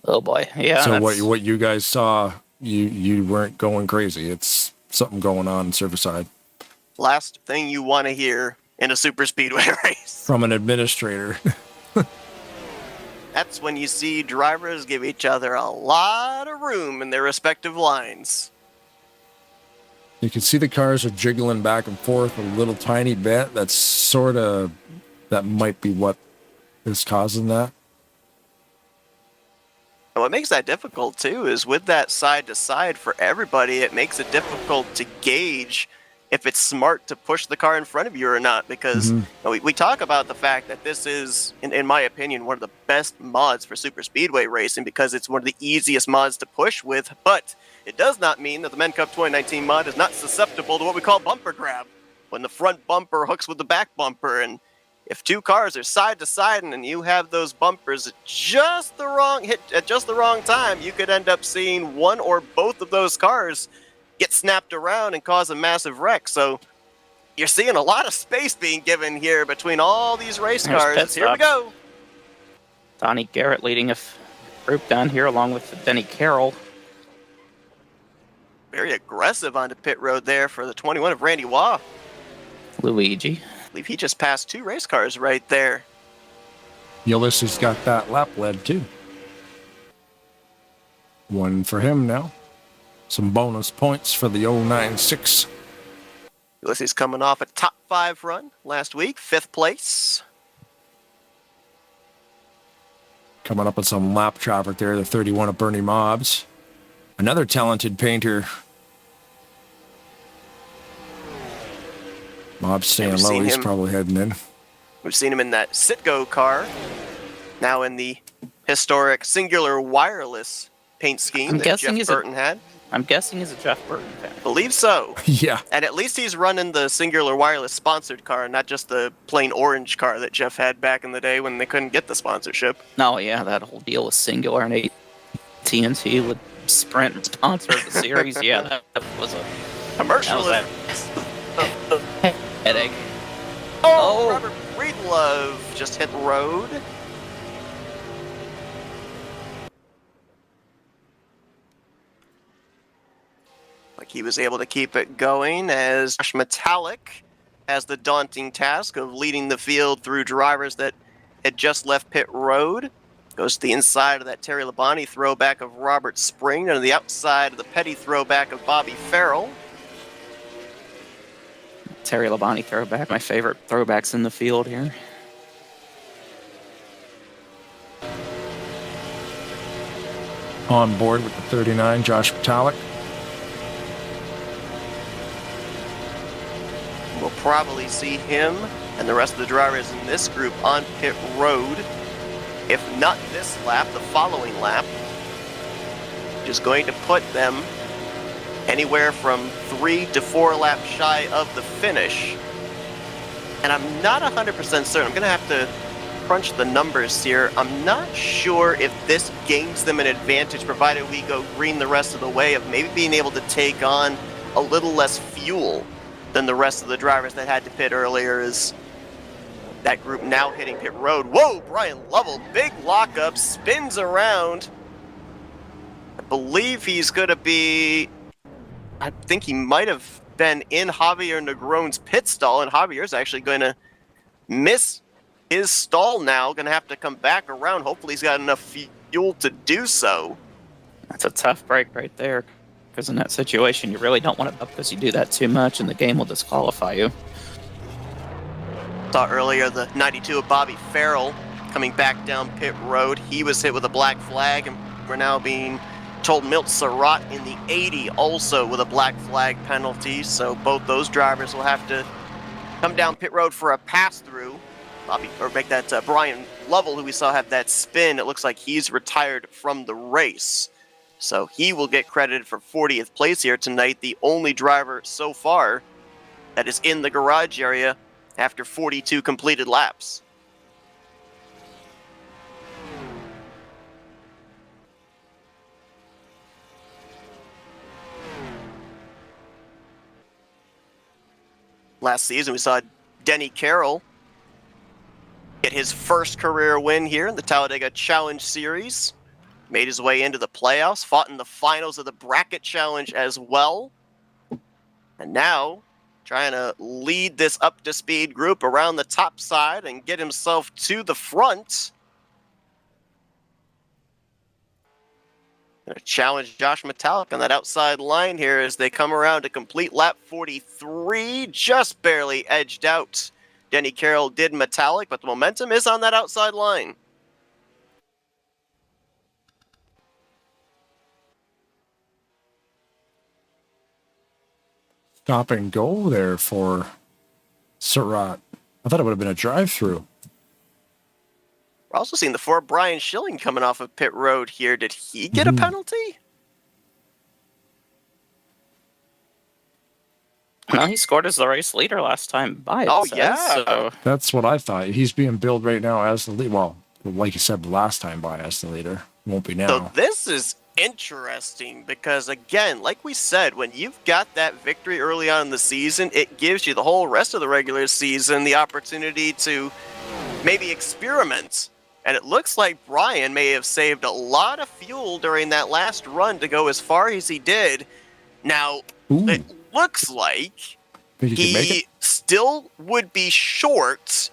Oh, boy. Yeah. So what you guys saw, you weren't going crazy. It's something going on server side. Last thing you want to hear in a super speedway race. From an administrator. That's when you see drivers give each other a lot of room in their respective lines. You can see the cars are jiggling back and forth a little tiny bit. That might be what is causing that. And what makes that difficult, too, is with that side-to-side for everybody, it makes it difficult to gauge if it's smart to push the car in front of you or not, because we talk about the fact that this is, in my opinion, one of the best mods for super speedway racing because it's one of the easiest mods to push with, but it does not mean that the Men Cup 2019 mod is not susceptible to what we call bumper grab, when the front bumper hooks with the back bumper. And if two cars are side to side and you have those bumpers at just the wrong time, you could end up seeing one or both of those cars get snapped around and cause a massive wreck. So you're seeing a lot of space being given here between all these race cars. Here we go. Donnie Garrett leading a group down here along with Denny Carroll. Very aggressive onto pit road there for the 21 of Randy Waugh. Luigi. I believe he just passed two race cars right there. Ulysses got that lap lead too. One for him now. Some bonus points for the 096. Ulysses coming off a top 5 run last week, 5th place. Coming up with some lap traffic there, the 31 of Bernie Mobbs. Another talented painter. Mobbs staying low, he's probably heading in. We've seen him in that Citgo car. Now in the historic Singular Wireless paint scheme that Jeff Burton had. I'm guessing he's a Jeff Burton fan. Believe so. Yeah. And at least he's running the Singular Wireless sponsored car, not just the plain orange car that Jeff had back in the day when they couldn't get the sponsorship. No, yeah, that whole deal with Singular and AT&T with Sprint sponsor of the series. Yeah, that was a commercial. Headache. Oh, Robert Breedlove just hit road. Like he was able to keep it going as Josh Metallic has the daunting task of leading the field through drivers that had just left pit road. Goes to the inside of that Terry Labonte throwback of Robert Spring and to the outside of the Petty throwback of Bobby Farrell. Terry Labonte throwback, my favorite throwbacks in the field here. On board with the 39, Josh Metallic. We'll probably see him and the rest of the drivers in this group on pit road. If not this lap, the following lap. Which is going to put them anywhere from 3 to 4 laps shy of the finish. And I'm not 100% certain. I'm going to have to crunch the numbers here. I'm not sure if this gains them an advantage, provided we go green the rest of the way, of maybe being able to take on a little less fuel than the rest of the drivers that had to pit earlier. Is that group now hitting pit road. Whoa, Brian Lovell, big lockup, spins around. I believe he's going to be... I think he might have been in Javier Negron's pit stall, and Javier's actually going to miss his stall now. Going to have to come back around. Hopefully he's got enough fuel to do so. That's a tough break right there, because in that situation, you really don't want to, because you do that too much, and the game will disqualify you. Saw earlier the 92 of Bobby Farrell coming back down pit road. He was hit with a black flag, and we're now being told Milt Surratt in the 80 also with a black flag penalty. So both those drivers will have to come down pit road for a pass-through. Brian Lovell, who we saw have that spin, it looks like he's retired from the race. So he will get credited for 40th place here tonight, the only driver so far that is in the garage area after 42 completed laps. Last season, we saw Denny Carroll get his first career win here in the Talladega Challenge Series. Made his way into the playoffs, fought in the finals of the Bracket Challenge as well. And now, trying to lead this up-to-speed group around the top side and get himself to the front. Gonna challenge Josh Metallic on that outside line here as they come around to complete lap 43. Just barely edged out. Denny Carroll did Metallic, but the momentum is on that outside line. stop and go there for Surratt. I thought it would have been a drive-through. We're also seeing the 4 Brian Schilling coming off of pit road here. Did he get a penalty? No, he scored as the race leader last time by. Oh, says, yeah. So. That's what I thought. He's being billed right now as the lead. Well, like you said, last time by as the leader. Won't be now. So this is interesting because, again, like we said, when you've got that victory early on in the season, it gives you the whole rest of the regular season the opportunity to maybe experiment. And it looks like Brian may have saved a lot of fuel during that last run to go as far as he did. Now, it looks like he still would be short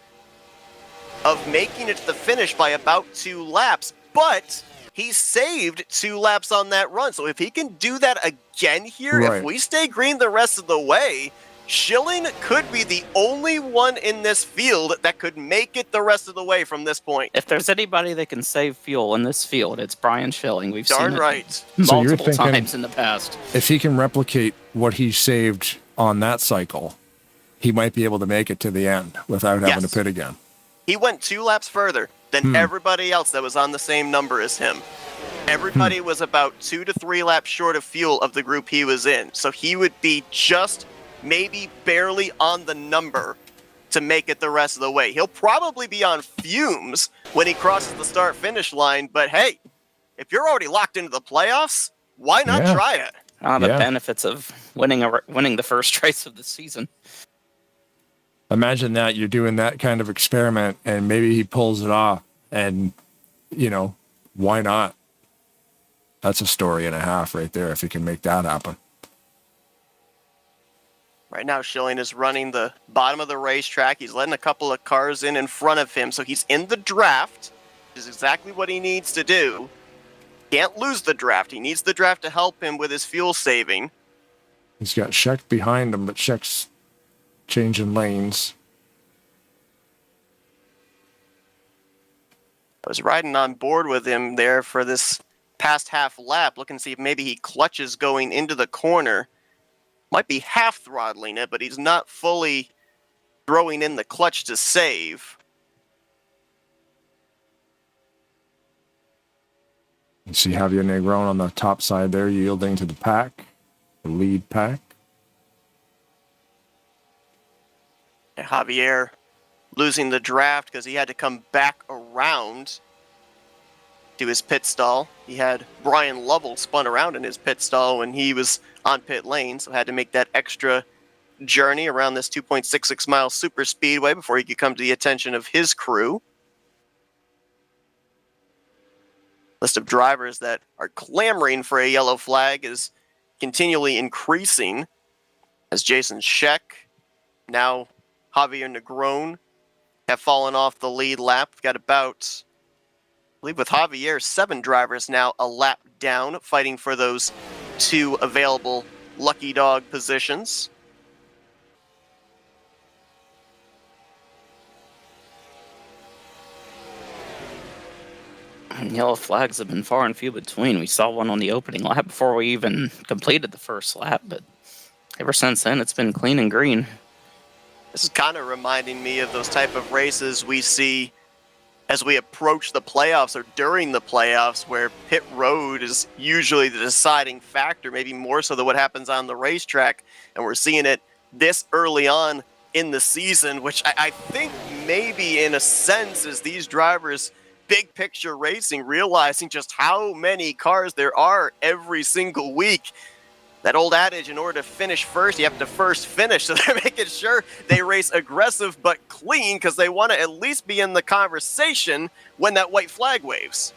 of making it to the finish by about 2 laps, but he saved 2 laps on that run. So if he can do that again here, if we stay green the rest of the way, Schilling could be the only one in this field that could make it the rest of the way from this point. If there's anybody that can save fuel in this field, it's Brian Schilling. We've Darn seen right. it So you're multiple thinking times in the past. If he can replicate what he saved on that cycle, he might be able to make it to the end without having to pit again. He went 2 laps further than everybody else that was on the same number as him. Everybody was about 2 to 3 laps short of fuel of the group he was in. So he would be just maybe barely on the number to make it the rest of the way. He'll probably be on fumes when he crosses the start-finish line, but hey, if you're already locked into the playoffs, why not try it? The benefits of winning the first race of the season. Imagine that you're doing that kind of experiment and maybe he pulls it off and, why not? That's a story and a half right there if he can make that happen. Right now, Schilling is running the bottom of the racetrack. He's letting a couple of cars in front of him, so he's in the draft, which is exactly what he needs to do. Can't lose the draft. He needs the draft to help him with his fuel saving. He's got Sheck behind him, but Sheck's changing lanes. I was riding on board with him there for this past half lap, looking to see if maybe he clutches going into the corner. Might be half throttling it, but he's not fully throwing in the clutch to save. You see Javier Negron on the top side there, yielding to the pack, the lead pack. And Javier losing the draft because he had to come back around to his pit stall. He had Brian Lovell spun around in his pit stall when he was on pit lane, so had to make that extra journey around this 2.66 mile super speedway before he could come to the attention of his crew. List of drivers that are clamoring for a yellow flag is continually increasing as Jason Sheck, now Javier Negron, have fallen off the lead lap. We've got about, I believe with Javier, 7 drivers now a lap down, fighting for those 2 available lucky dog positions. Yellow flags have been far and few between. We saw one on the opening lap before we even completed the first lap, but ever since then it's been clean and green. This is kind of reminding me of those type of races we see as we approach the playoffs or during the playoffs, where pit road is usually the deciding factor, maybe more so than what happens on the racetrack. And we're seeing it this early on in the season, which I think maybe in a sense is these drivers big picture racing, realizing just how many cars there are every single week. That old adage, in order to finish first, you have to first finish. So they're making sure they race aggressive but clean because they want to at least be in the conversation when that white flag waves.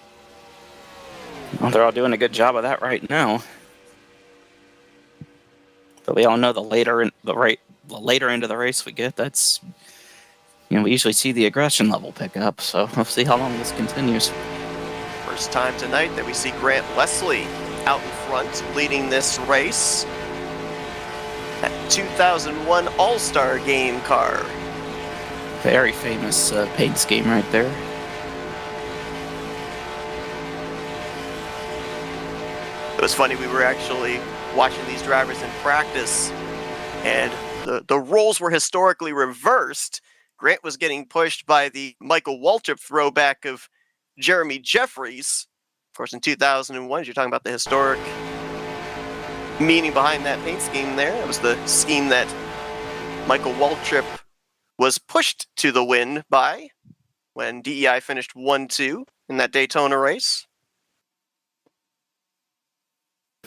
Well, they're all doing a good job of that right now. But we all know the later into the race we get, that's, we usually see the aggression level pick up. So we'll see how long this continues. First time tonight that we see Grant Wesley out in front, leading this race. That 2001 All-Star Game car. Very famous paint scheme right there. It was funny, we were actually watching these drivers in practice And the roles were historically reversed. Grant was getting pushed by the Michael Waltrip throwback of Jeremy Jeffries. Of course, in 2001, you're talking about the historic meaning behind that paint scheme there. It was the scheme that Michael Waltrip was pushed to the win by when DEI finished 1-2 in that Daytona race.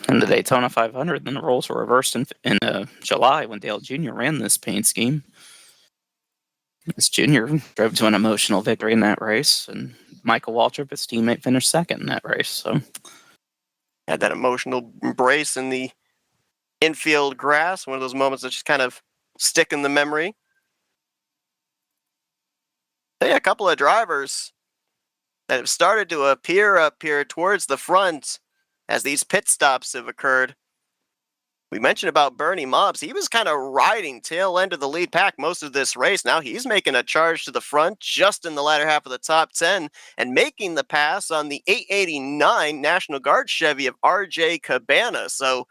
In the Daytona 500, then the roles were reversed in July when Dale Jr. ran this paint scheme. This Jr. drove to an emotional victory in that race, and Michael Waltrip, his teammate, finished second in that race. So had that emotional embrace in the infield grass, one of those moments that just kind of stick in the memory. Hey, a couple of drivers that have started to appear up here towards the front as these pit stops have occurred. We mentioned about Bernie Mobbs. He was kind of riding tail end of the lead pack most of this race. Now he's making a charge to the front just in the latter half of the top 10 and making the pass on the 889 National Guard Chevy of RJ Cabana. So,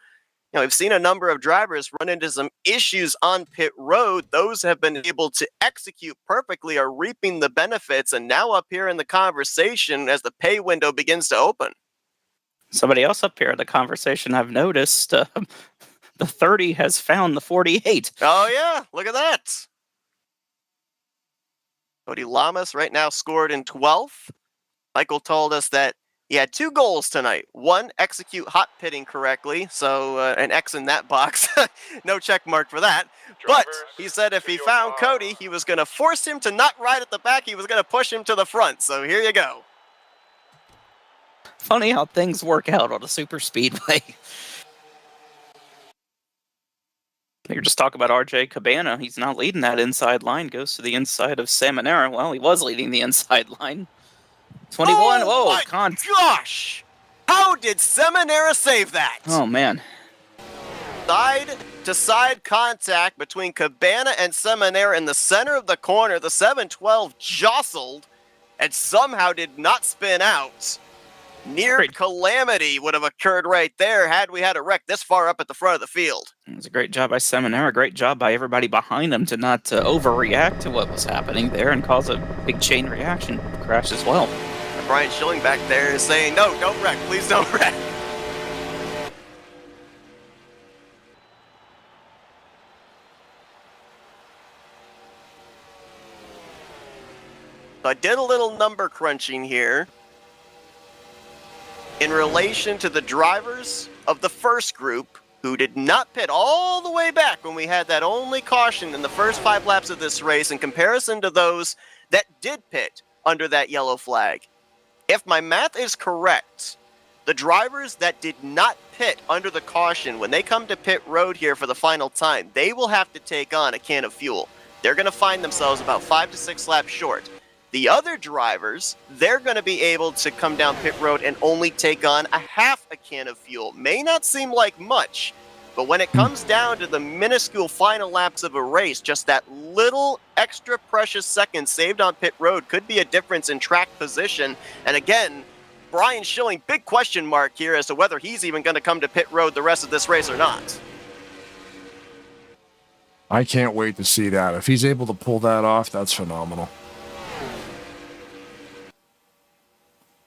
we've seen a number of drivers run into some issues on pit road. Those have been able to execute perfectly, are reaping the benefits, and now up here in the conversation as the pay window begins to open. Somebody else up here in the conversation I've noticed, the 30 has found the 48. Oh, yeah. Look at that. Cody Lamas right now scored in 12th. Michael told us that he had 2 goals tonight. One, execute hot pitting correctly. So an X in that box. No check mark for that. But he said if he found Cody, he was going to force him to not ride at the back. He was going to push him to the front. So here you go. Funny how things work out on a super speedway. You're just talking about RJ Cabana. He's not leading that inside line. Goes to the inside of Seminara. Well, he was leading the inside line. 21. Oh, my gosh! How did Seminara save that? Oh, man. Side-to-side contact between Cabana and Seminara in the center of the corner. The 712 jostled and somehow did not spin out. Near calamity would have occurred right there had we had a wreck this far up at the front of the field. It was a great job by Seminara. Great job by everybody behind him to not overreact to what was happening there and cause a big chain reaction crash as well. And Brian Schilling back there is saying, no, don't wreck. Please don't wreck. So I did a little number crunching here. In relation to the drivers of the first group who did not pit all the way back when we had that only caution in the first 5 laps of this race in comparison to those that did pit under that yellow flag. If my math is correct, the drivers that did not pit under the caution, when they come to pit road here for the final time, they will have to take on a can of fuel. They're going to find themselves about 5 to 6 laps short. The other drivers, they're going to be able to come down pit road and only take on a half a can of fuel. May not seem like much, but when it comes down to the minuscule final laps of a race, just that little extra precious second saved on pit road could be a difference in track position. And again, Brian Schilling, big question mark here as to whether he's even going to come to pit road the rest of this race or not. I can't wait to see that. If he's able to pull that off, that's phenomenal.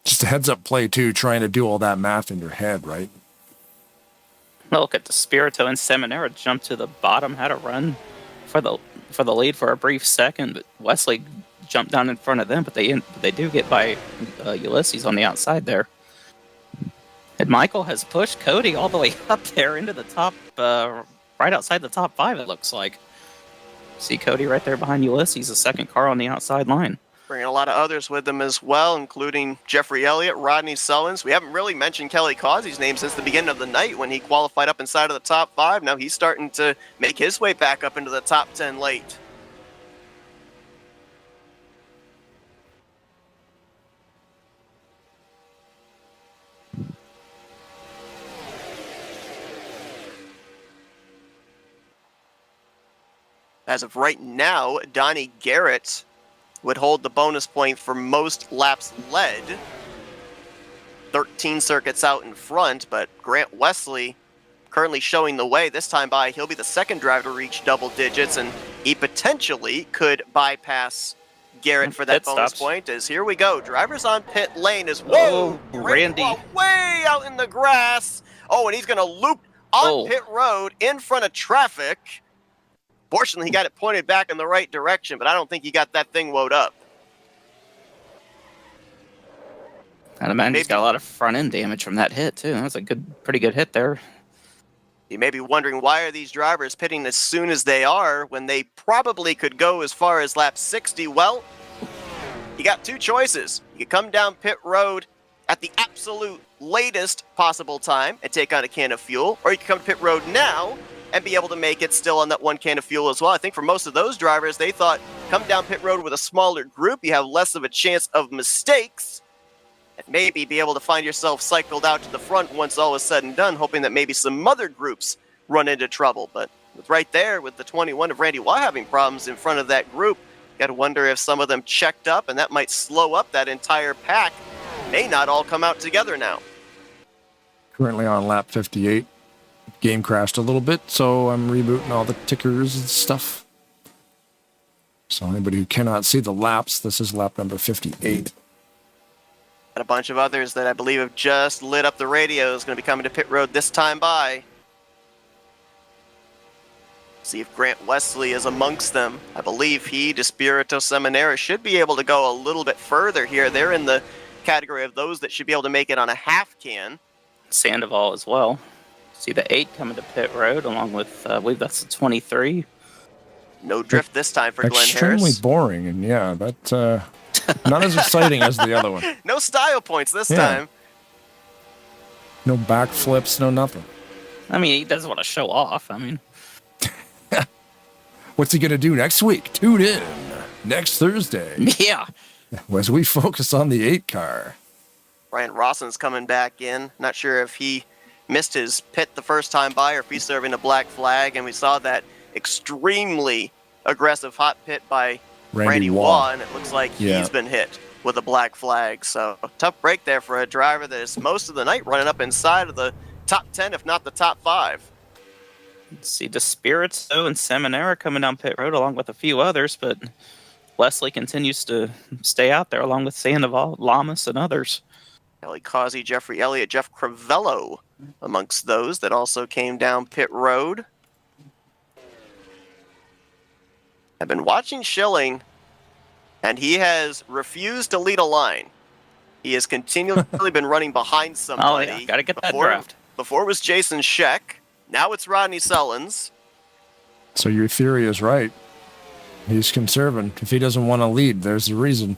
Just a heads-up play, too, trying to do all that math in your head, right? Look at the Spirito and Seminara jump to the bottom, had a run for the lead for a brief second, but Wesley jumped down in front of them, but they do get by Ulysses on the outside there. And Michael has pushed Cody all the way up there into the top, right outside the top 5, it looks like. See Cody right there behind Ulysses, the second car on the outside line. Bringing a lot of others with them as well, including Jeffrey Elliott, Rodney Sullins. We haven't really mentioned Kelly Causey's name since the beginning of the night when he qualified up inside of the top 5. Now he's starting to make his way back up into the top 10 late. As of right now, Donnie Garrett would hold the bonus point for most laps led. 13 circuits out in front, but Grant Wesley currently showing the way. This time by, he'll be the second driver to reach double digits, and he potentially could bypass Garrett for that Pit bonus stops. point. As here we go, drivers on pit lane is whoa, Randy. way out in the grass. Oh, and he's going to loop on pit road in front of traffic. Fortunately, he got it pointed back in the right direction, but I don't think he got that thing woed up. And imagine he's got a lot of front end damage from that hit too. That was a pretty good hit there. You may be wondering, why are these drivers pitting as soon as they are when they probably could go as far as lap 60? Well, you got two choices. You can come down pit road at the absolute latest possible time and take on a can of fuel, or you can come to pit road now and be able to make it still on that one can of fuel as well. I think for most of those drivers, they thought come down pit road with a smaller group, you have less of a chance of mistakes, and maybe be able to find yourself cycled out to the front once all is said and done, hoping that maybe some other groups run into trouble. But right there with the 21 of Randy Waugh having problems in front of that group, you got to wonder if some of them checked up, and that might slow up that entire pack. May not all come out together now. Currently on lap 58. Game crashed a little bit, so I'm rebooting all the tickers and stuff. So anybody who cannot see the laps, this is lap number 58. And a bunch of others that I believe have just lit up the radios going to be coming to pit road this time by. See if Grant Wesley is amongst them. I believe he, Despirito Seminara, should be able to go a little bit further here. They're in the category of those that should be able to make it on a half can. Sandoval as well. See the 8 coming to pit road along with, I believe that's the 23. No drift this time for Glenn Harris. Extremely boring, and yeah, that not as exciting as the other one. No style points this time. No backflips, no nothing. I mean, he doesn't want to show off. I mean, what's he going to do next week? Tune in next Thursday yeah. as we focus on the 8 car. Brian Rawson's coming back in. Not sure if he missed his pit the first time by or if he's serving a black flag, and we saw that extremely aggressive hot pit by Randy Waugh, and it looks like he's been hit with a black flag. So a tough break there for a driver that is most of the night running up inside of the top 10, if not the top 5. Let's see Despirito and Seminara coming down pit road along with a few others, but Wesley continues to stay out there along with Sandoval, Lamas, and others. Ellie Causey, Jeffrey Elliott, Jeff Crivello amongst those that also came down pit road. I've been watching Schilling, and he has refused to lead a line. He has continually been running behind somebody. Oh, yeah. Got to get that draft. Before it was Jason Scheck. Now it's Rodney Sullins. So your theory is right. He's conserving. If he doesn't want to lead, there's the reason.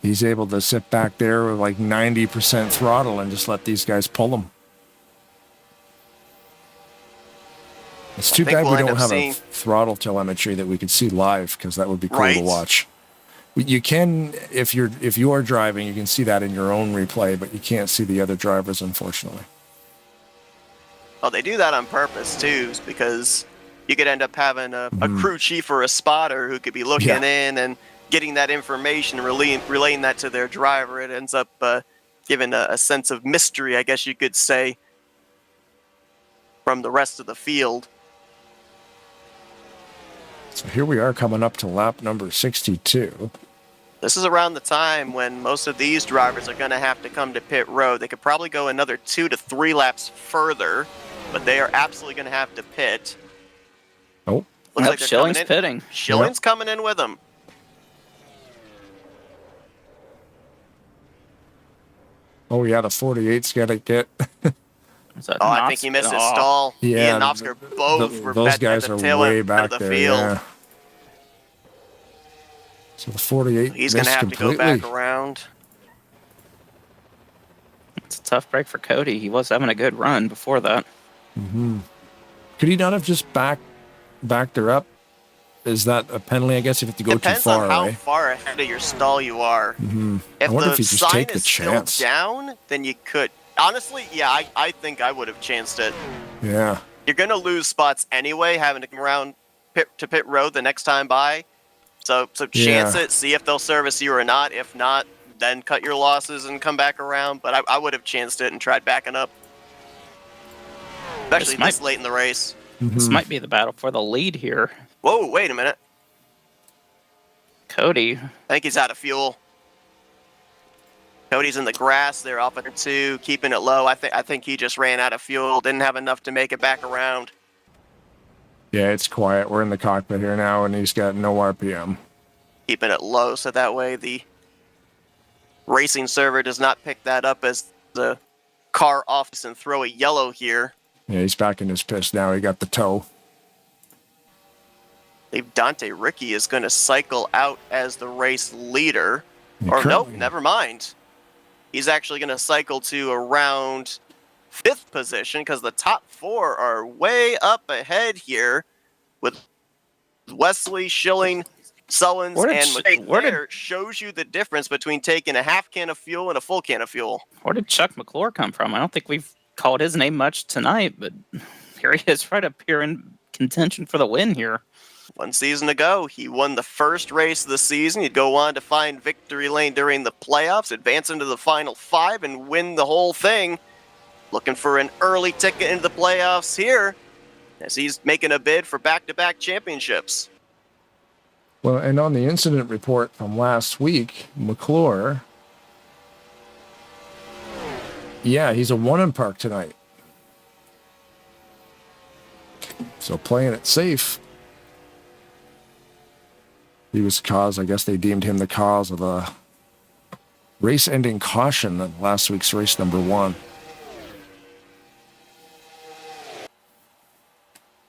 He's able to sit back there with like 90% throttle and just let these guys pull him. It's too bad we don't have a throttle telemetry that we could see live, because that would be cool to watch. You can, if you are driving, you can see that in your own replay, but you can't see the other drivers, unfortunately. Well, they do that on purpose too, because you could end up having a crew chief or a spotter who could be looking in and getting that information and relaying that to their driver. It ends up giving a sense of mystery, I guess you could say, from the rest of the field. So here we are coming up to lap number 62. This is around the time when most of these drivers are going to have to come to pit road. They could probably go another 2 to 3 laps further, but they are absolutely going to have to pit. Oh, looks like they're Schilling's pitting. Schilling's coming in with them. Oh yeah, the 48's got to get. I think he missed his stall. Yeah, he and Oscar both were those guys at the are tail way end back of the there. field. Yeah. So the 48. He's going to have to go back around. It's a tough break for Cody. He was having a good run before that. Mm-hmm. Could he not have just backed her up? Is that a penalty, I guess, if you have to go Depends too far? Depends on how far ahead of your stall you are. Mm-hmm. If I wonder the if you just sign take the is chance. still down, then you could. Honestly, yeah, I think I would have chanced it. Yeah. You're going to lose spots anyway, having to come around to pit road the next time by. So chance it, see if they'll service you or not. If not, then cut your losses and come back around. But I would have chanced it and tried backing up, especially this late in the race. This might be the battle for the lead here. Whoa, wait a minute. Cody. I think he's out of fuel. Cody's in the grass. They're off at 2, keeping it low. I think he just ran out of fuel. Didn't have enough to make it back around. Yeah, it's quiet. We're in the cockpit here now, and he's got no RPM. Keeping it low so that way the racing server does not pick that up as the car off and throw a yellow here. Yeah, he's back in his pits now. He got the tow. I believe Dante Ricky is going to cycle out as the race leader. Yeah, Or nope, never mind. He's actually going to cycle to around 5th position because the top 4 are way up ahead here with Wesley, Schilling, Sullins, and McClure. Shows you the difference between taking a half can of fuel and a full can of fuel. Where did Chuck McClure come from? I don't think we've called his name much tonight, but here he is right up here in contention for the win here. 1 season ago, he won the first race of the season. He'd go on to find victory lane during the playoffs, advance into the final 5, and win the whole thing. Looking for an early ticket into the playoffs here, as he's making a bid for back-to-back championships. Well, and on the incident report from last week, McClure, yeah, he's a 1 in park tonight. So playing it safe. He was I guess they deemed him the cause of a race-ending caution in last week's race number 1.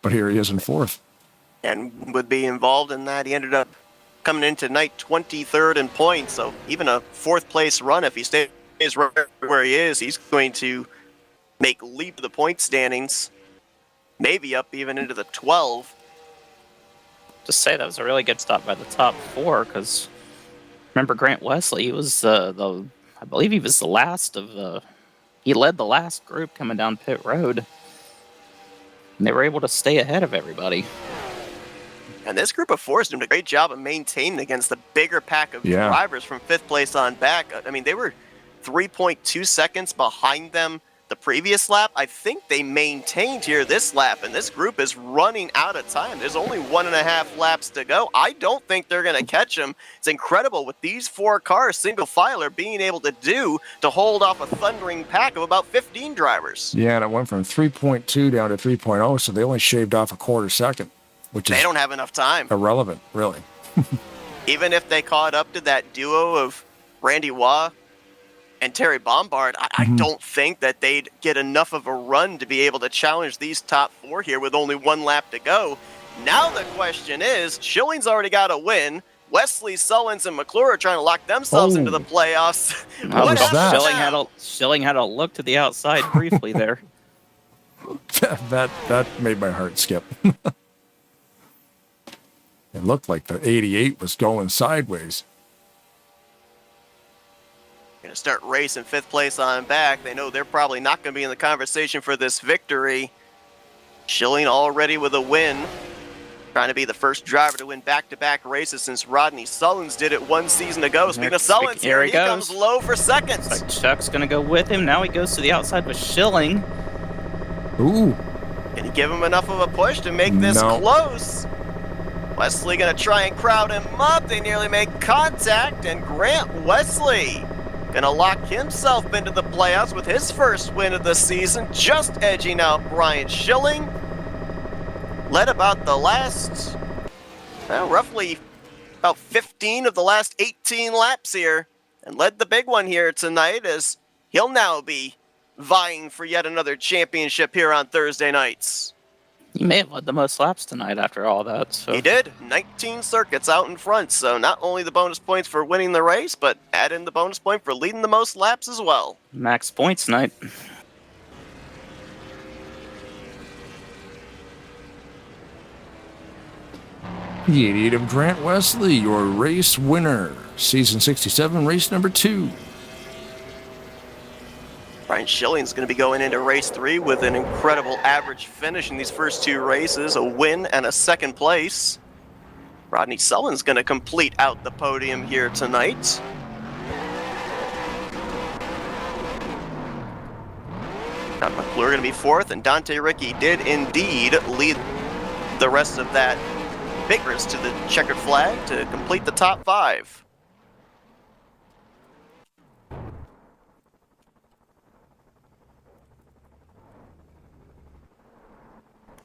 But here he is in 4th. And would be involved in that. He ended up coming into night 23rd in points, so even a 4th place run, if he stays right where he is, he's going to make leap the point standings, maybe up even into the 12. To say that was a really good stop by the top 4, because remember Grant Wesley, he was I believe he was the last of he led the last group coming down pit road, and they were able to stay ahead of everybody. And this group of 4 is doing a great job of maintaining against the bigger pack of drivers from 5th place on back. I mean, they were 3.2 seconds behind them the previous lap. I think they maintained here this lap, and this group is running out of time. There's only 1.5 laps to go. I don't think they're going to catch them. It's incredible what these 4 cars, single filer, being able to do to hold off a thundering pack of about 15 drivers. Yeah, and it went from 3.2 down to 3.0, so they only shaved off a quarter second, which is they don't have enough time. Irrelevant, really. Even if they caught up to that duo of Randy Waugh and Terry Bombard, I don't think that they'd get enough of a run to be able to challenge these top 4 here with only 1 lap to go. Now the question is, Schilling's already got a win. Wesley, Sullins, and McClure are trying to lock themselves into the playoffs. What was that? Schilling had a look to the outside briefly there. that made my heart skip. It looked like the 88 was going sideways. Going to start racing 5th place on back. They know they're probably not going to be in the conversation for this victory. Schilling already with a win. Trying to be the first driver to win back-to-back races since Rodney Sullins did it 1 season ago. Speaking of Sullins, here he comes low for seconds. Looks like Chuck's going to go with him. Now he goes to the outside with Schilling. Ooh. Can he give him enough of a push to make this close? Wesley going to try and crowd him up. They nearly make contact, and Grant Wesley going to lock himself into the playoffs with his first win of the season, just edging out Brian Schilling. Led about the last, roughly about 15 of the last 18 laps here, and led the big one here tonight as he'll now be vying for yet another championship here on Thursday nights. He may have led the most laps tonight after all that. So. He did. 19 circuits out in front. So not only the bonus points for winning the race, but add in the bonus point for leading the most laps as well. Max points tonight. The 88 of Grant Wesley, your race winner. Season 67, race number 2. Brian Schilling's going to be going into race 3 with an incredible average finish in these first 2 races, a win and a 2nd place. Rodney Sullen's going to complete out the podium here tonight. McClure going to be fourth, and Dante Ricky did indeed lead the rest of that big race to the checkered flag to complete the top 5.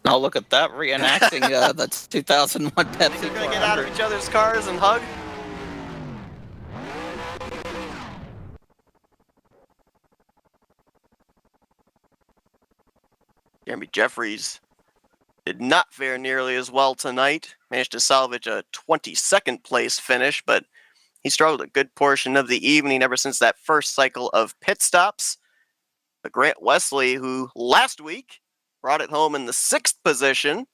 Oh, look at that, reenacting the 2001 Pepsi. They're going to get out of each other's cars and hug. Jeremy Jeffries did not fare nearly as well tonight. Managed to salvage a 22nd place finish, but he struggled a good portion of the evening ever since that first cycle of pit stops. But Grant Wesley, who last week brought it home in the 6th position,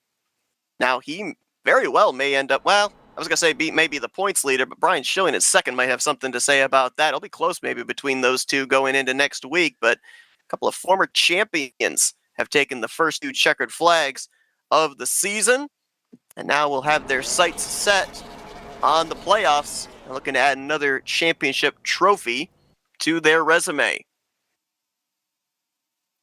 now he very well may end up, well, I was going to say maybe the points leader, but Brian Schilling at second might have something to say about that. It'll be close maybe between those two going into next week, but a couple of former champions have taken the first 2 checkered flags of the season, and now we'll have their sights set on the playoffs and looking to add another championship trophy to their resume.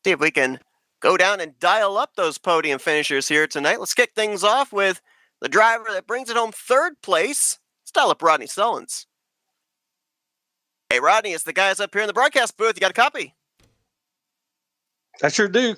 See if we can go down and dial up those podium finishers here tonight. Let's kick things off with the driver that brings it home 3rd place. Let's dial up Rodney Sullins. Hey, Rodney, it's the guys up here in the broadcast booth. You got a copy? I sure do.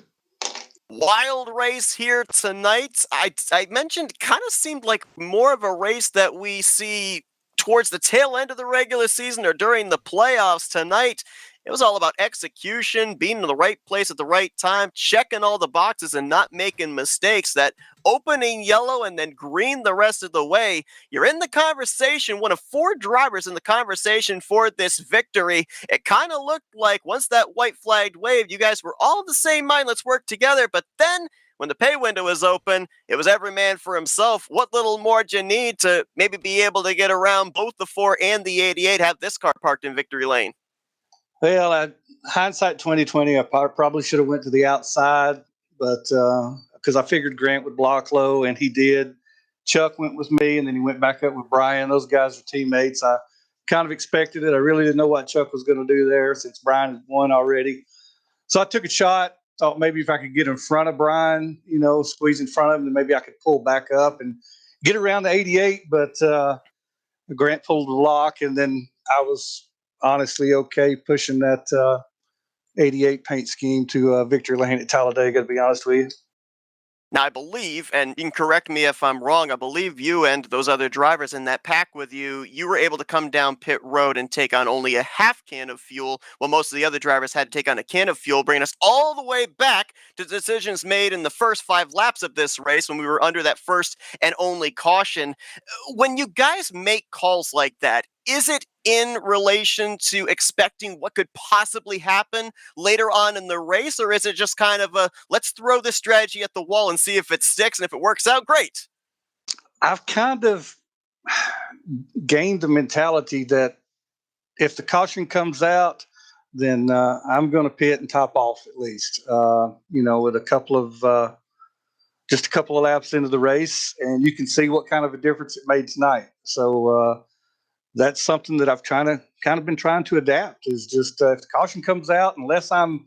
Wild race here tonight. I mentioned kind of seemed like more of a race that we see towards the tail end of the regular season or during the playoffs. Tonight, it was all about execution, being in the right place at the right time, checking all the boxes and not making mistakes. That opening yellow and then green the rest of the way. You're in the conversation, one of 4 drivers in the conversation for this victory. It kind of looked like once that white flag waved, you guys were all of the same mind, let's work together. But then when the pay window was open, it was every man for himself. What little more do you need to maybe be able to get around both the 4 and the 88, have this car parked in victory lane? Well, hindsight 2020, I probably should have went to the outside, but because I figured Grant would block low, and he did. Chuck went with me, and then he went back up with Brian. Those guys are teammates. I kind of expected it. I really didn't know what Chuck was going to do there since Brian had won already. So I took a shot, thought maybe if I could get in front of Brian, squeeze in front of him, then maybe I could pull back up and get around the 88, but Grant pulled the lock, and then I was honestly okay pushing that 88 paint scheme to victory lane at Talladega, to be honest with you. Now, I believe, and you can correct me if I'm wrong, I believe you and those other drivers in that pack with you were able to come down pit road and take on only a half can of fuel, while most of the other drivers had to take on a can of fuel, bringing us all the way back to decisions made in the first 5 laps of this race when we were under that first and only caution. When you guys make calls like that, is it in relation to expecting what could possibly happen later on in the race, or is it just kind of a, let's throw this strategy at the wall and see if it sticks, and if it works out, great? I've kind of gained the mentality that if the caution comes out, then I'm going to pit and top off at least, with just a couple of laps into the race, and you can see what kind of a difference it made tonight. So, that's something that I've kind of been trying to adapt, is just if the caution comes out, unless I'm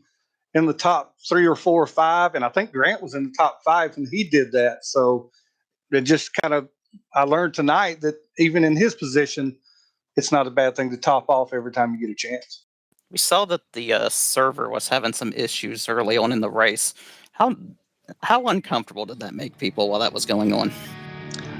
in the top 3 or 4 or 5, and I think Grant was in the top 5 and he did that. So it just I learned tonight that even in his position, it's not a bad thing to top off every time you get a chance. We saw that the server was having some issues early on in the race. How uncomfortable did that make people while that was going on?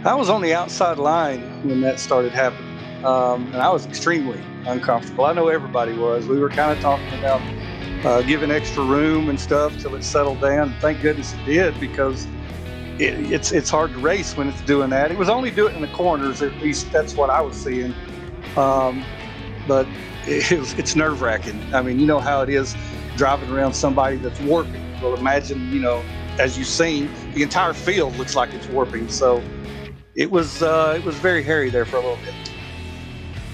I was on the outside line when that started happening. And I was extremely uncomfortable. I know everybody was. We were kind of talking about giving extra room and stuff till it settled down. Thank goodness it did, because it's hard to race when it's doing that. It was only doing it in the corners, at least that's what I was seeing. But it's nerve-wracking. I mean, you know how it is driving around somebody that's warping. Well, imagine, as you've seen, the entire field looks like it's warping. So it was very hairy there for a little bit.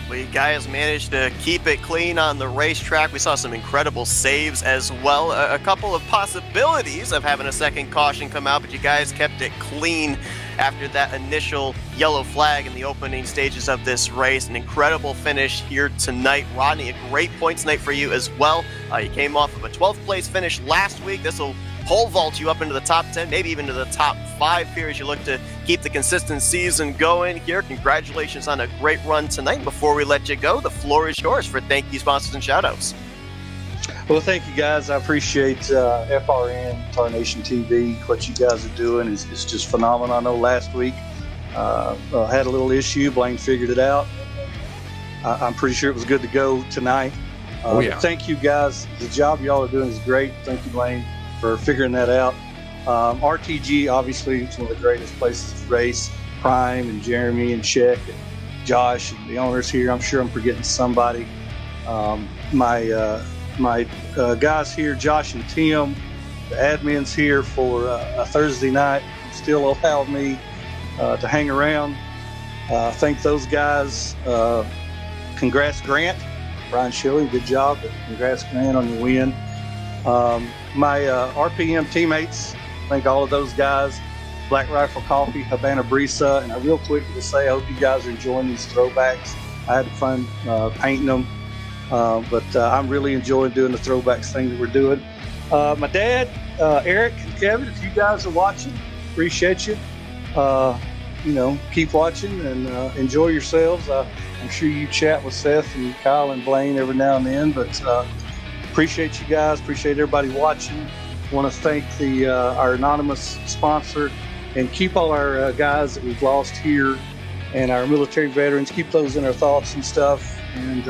We guys managed to keep it clean on the racetrack. We saw some incredible saves as well. A couple of possibilities of having a second caution come out, but you guys kept it clean after that initial yellow flag in the opening stages of this race. An incredible finish here tonight. Rodney, a great points night for you as well. You came off of a 12th place finish last week. This will pole vault you up into the top 10, maybe even to the top 5 here as you look to keep the consistent season going here. Congratulations on a great run tonight. Before we let you go, the floor is yours for thank you, sponsors, and shout-outs. Well, thank you, guys. I appreciate FRN, Tarnation TV. What you guys are doing is just phenomenal. I know last week had a little issue. Blaine figured it out. I'm pretty sure it was good to go tonight. Thank you, guys. The job y'all are doing is great. Thank you, Blaine, for figuring that out. RTG, obviously, is one of the greatest places to race. Prime and Jeremy and Sheck and Josh and the owners here. I'm sure I'm forgetting somebody. My guys here, Josh and Tim, the admins here for a Thursday night, still allowed me to hang around. Thank those guys. Congrats, Grant. Brian Schilling, good job. But congrats, Grant, on your win. My RPM teammates, thank all of those guys. Black Rifle Coffee, Havana Brisa, and I real quick to say I hope you guys are enjoying these throwbacks. I had fun painting them, but I'm really enjoying doing the throwbacks thing that we're doing. My dad, Eric and Kevin, if you guys are watching, appreciate you. Keep watching and enjoy yourselves. I'm sure you chat with Seth and Kyle and Blaine every now and then, but appreciate you guys. Appreciate everybody watching. Want to thank our anonymous sponsor and keep all our guys that we've lost here and our military veterans. Keep those in our thoughts and stuff. And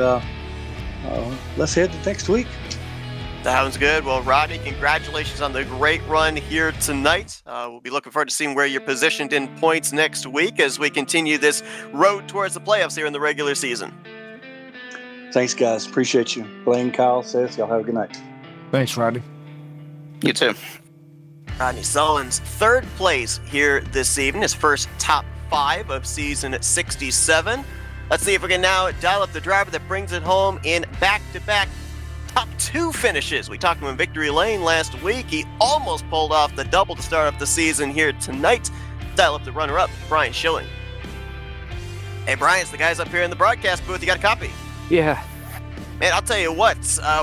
let's head to next week. Sounds good. Well, Rodney, congratulations on the great run here tonight. We'll be looking forward to seeing where you're positioned in points next week as we continue this road towards the playoffs here in the regular season. Thanks, guys. Appreciate you. Blaine, Kyle, Seth, y'all have a good night. Thanks, Rodney. You too. Rodney Sullins, third place here this evening, his first top 5 of season at 67. Let's see if we can now dial up the driver that brings it home in back-to-back top 2 finishes. We talked to him in Victory Lane last week. He almost pulled off the double to start off the season here tonight. Dial up the runner-up, Brian Schilling. Hey, Brian, it's the guys up here in the broadcast booth. You got a copy? Yeah. Man, I'll tell you what,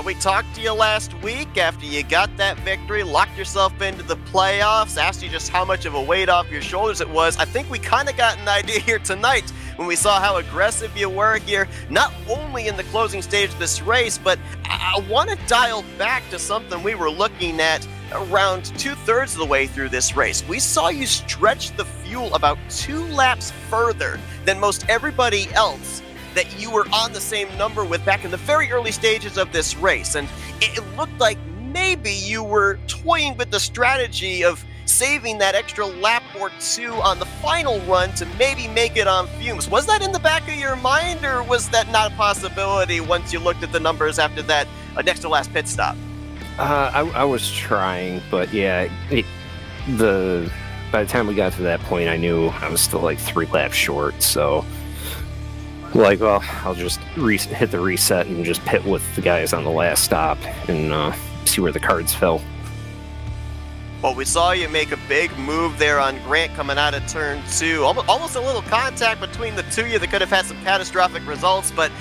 we talked to you last week after you got that victory, locked yourself into the playoffs, asked you just how much of a weight off your shoulders it was. I think we kind of got an idea here tonight when we saw how aggressive you were here, not only in the closing stage of this race, but I want to dial back to something we were looking at around 2/3 of the way through this race. We saw you stretch the fuel about 2 laps further than most everybody else that you were on the same number with back in the very early stages of this race. And it looked like maybe you were toying with the strategy of saving that extra lap or 2 on the final run to maybe make it on fumes. Was that in the back of your mind, or was that not a possibility once you looked at the numbers after that next to last pit stop? I was trying, but yeah, by the time we got to that point, I knew I was still like 3 laps short, so like, well, I'll just hit the reset and just pit with the guys on the last stop and see where the cards fell. Well, we saw you make a big move there on Grant coming out of turn 2. Almost a little contact between the two of you that could have had some catastrophic results, but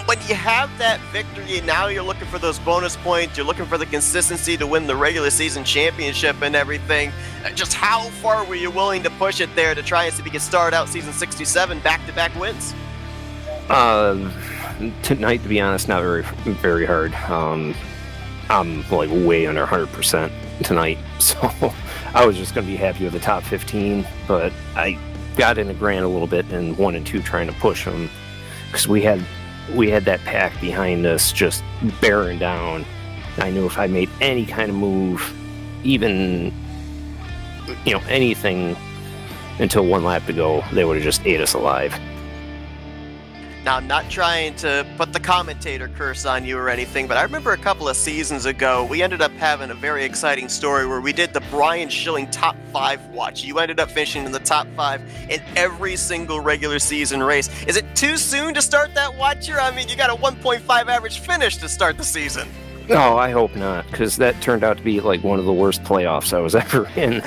when you have that victory, now you're looking for those bonus points, you're looking for the consistency to win the regular season championship and everything. Just how far were you willing to push it there to try and see if you could start out season 67 back-to-back wins? Tonight, to be honest, not very hard. I'm like way under 100% tonight, so I was just going to be happy with the top 15, but I got into Grant a little bit in 1 and 2 trying to push them because we had that pack behind us just bearing down. I knew if I made any kind of move, even anything until 1 lap to go, they would have just ate us alive. Now, I'm not trying to put the commentator curse on you or anything, but I remember a couple of seasons ago, we ended up having a very exciting story where we did the Brian Schilling top 5 watch. You ended up finishing in the top 5 in every single regular season race. Is it too soon to start that watch here? I mean, you got a 1.5 average finish to start the season. No, I hope not, because that turned out to be like one of the worst playoffs I was ever in.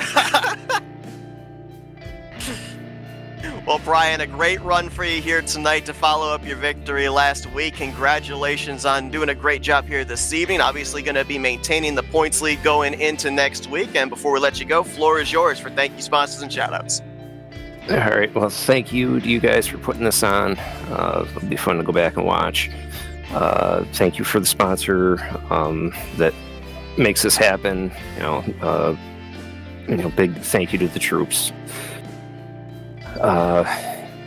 Well, Brian, a great run for you here tonight to follow up your victory last week. Congratulations on doing a great job here this evening. Obviously going to be maintaining the points lead going into next week. And before we let you go, floor is yours for thank you, sponsors, and shout-outs. All right, well, thank you to you guys for putting this on. It'll be fun to go back and watch. Thank you for the sponsor that makes this happen. Big thank you to the troops.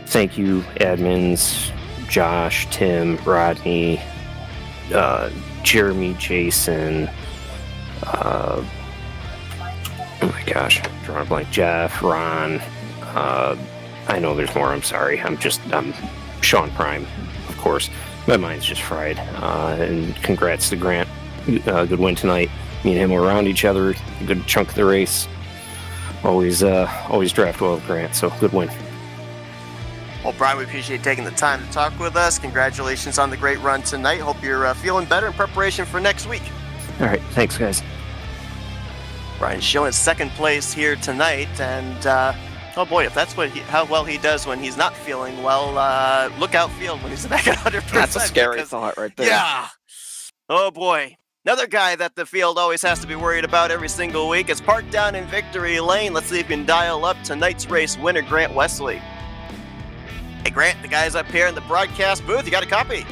Thank you, admins, Josh, Tim, Rodney, Jeremy, Jason, oh my gosh, drawing a blank, Jeff, Ron, I know there's more, I'm sorry, I'm Sean Prime, of course, my mind's just fried, and congrats to Grant, good win tonight, me and him were around each other, a good chunk of the race. Always draft well with Grant, so good win. Well, Brian, we appreciate taking the time to talk with us. Congratulations on the great run tonight. Hope you're feeling better in preparation for next week. All right, thanks, guys. Brian Schilling second place here tonight, and oh boy, if that's how well he does when he's not feeling well, look out field when he's back at 100%. That's a scary thought right there. Yeah. Oh boy. Another guy that the field always has to be worried about every single week is parked down in Victory Lane. Let's see if we can dial up tonight's race winner, Grant Wesley. Hey, Grant, the guy's up here in the broadcast booth. You got a copy?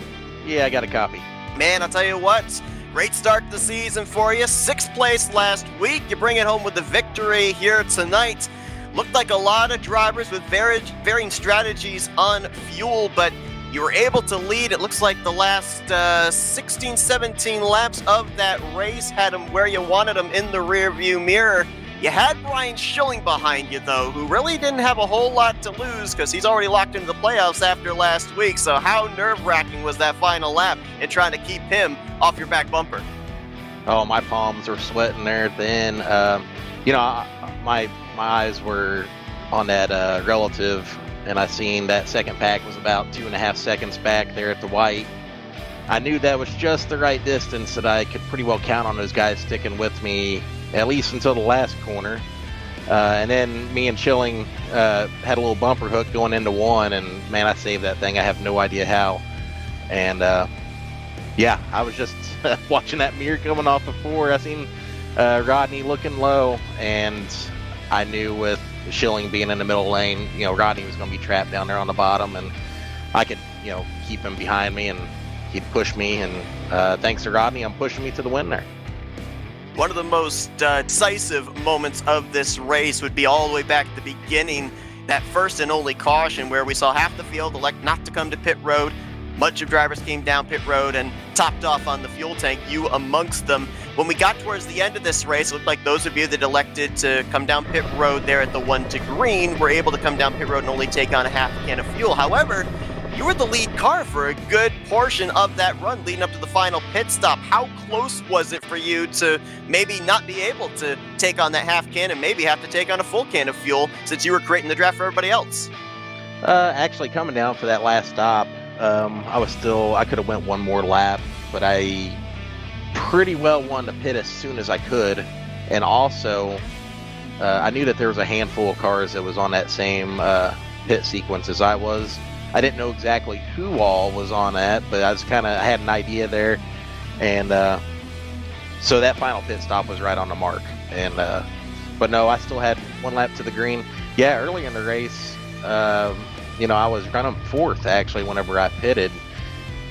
Yeah, I got a copy. Man, I'll tell you what, great start to the season for you. 6th place last week. You bring it home with the victory here tonight. Looked like a lot of drivers with varying strategies on fuel, but you were able to lead. It looks like the last 16, 17 laps of that race had him where you wanted him in the rearview mirror. You had Brian Schilling behind you, though, who really didn't have a whole lot to lose because he's already locked into the playoffs after last week. So how nerve-wracking was that final lap in trying to keep him off your back bumper? Oh, my palms were sweating there at the end. My eyes were on that relative, and I seen that second pack was about 2.5 seconds back there at the white. I knew that was just the right distance that I could pretty well count on those guys sticking with me at least until the last corner. And then me and Schilling had a little bumper hook going into one, and man, I saved that thing. I have no idea how. And I was just watching that mirror coming off before. I seen Rodney looking low, and I knew with Schilling being in the middle lane, Rodney was going to be trapped down there on the bottom, and I could, keep him behind me, and he'd push me. And thanks to Rodney, I'm pushing me to the win there. One of the most decisive moments of this race would be all the way back at the beginning, that first and only caution where we saw half the field elect not to come to pit road. A bunch of drivers came down pit road and topped off on the fuel tank, you amongst them. When we got towards the end of this race, it looked like those of you that elected to come down pit road there at the 1 to green were able to come down pit road and only take on a half a can of fuel. However, you were the lead car for a good portion of that run leading up to the final pit stop. How close was it for you to maybe not be able to take on that half can and maybe have to take on a full can of fuel since you were creating the draft for everybody else? Actually, coming down for that last stop, I could have went one more lap, but I pretty well wanted to pit as soon as I could. And also, I knew that there was a handful of cars that was on that same pit sequence as I was. I didn't know exactly who all was on that, but I had an idea there. And so that final pit stop was right on the mark. And but no, I still had one lap to the green. Yeah, early in the race, I was running 4th actually whenever I pitted,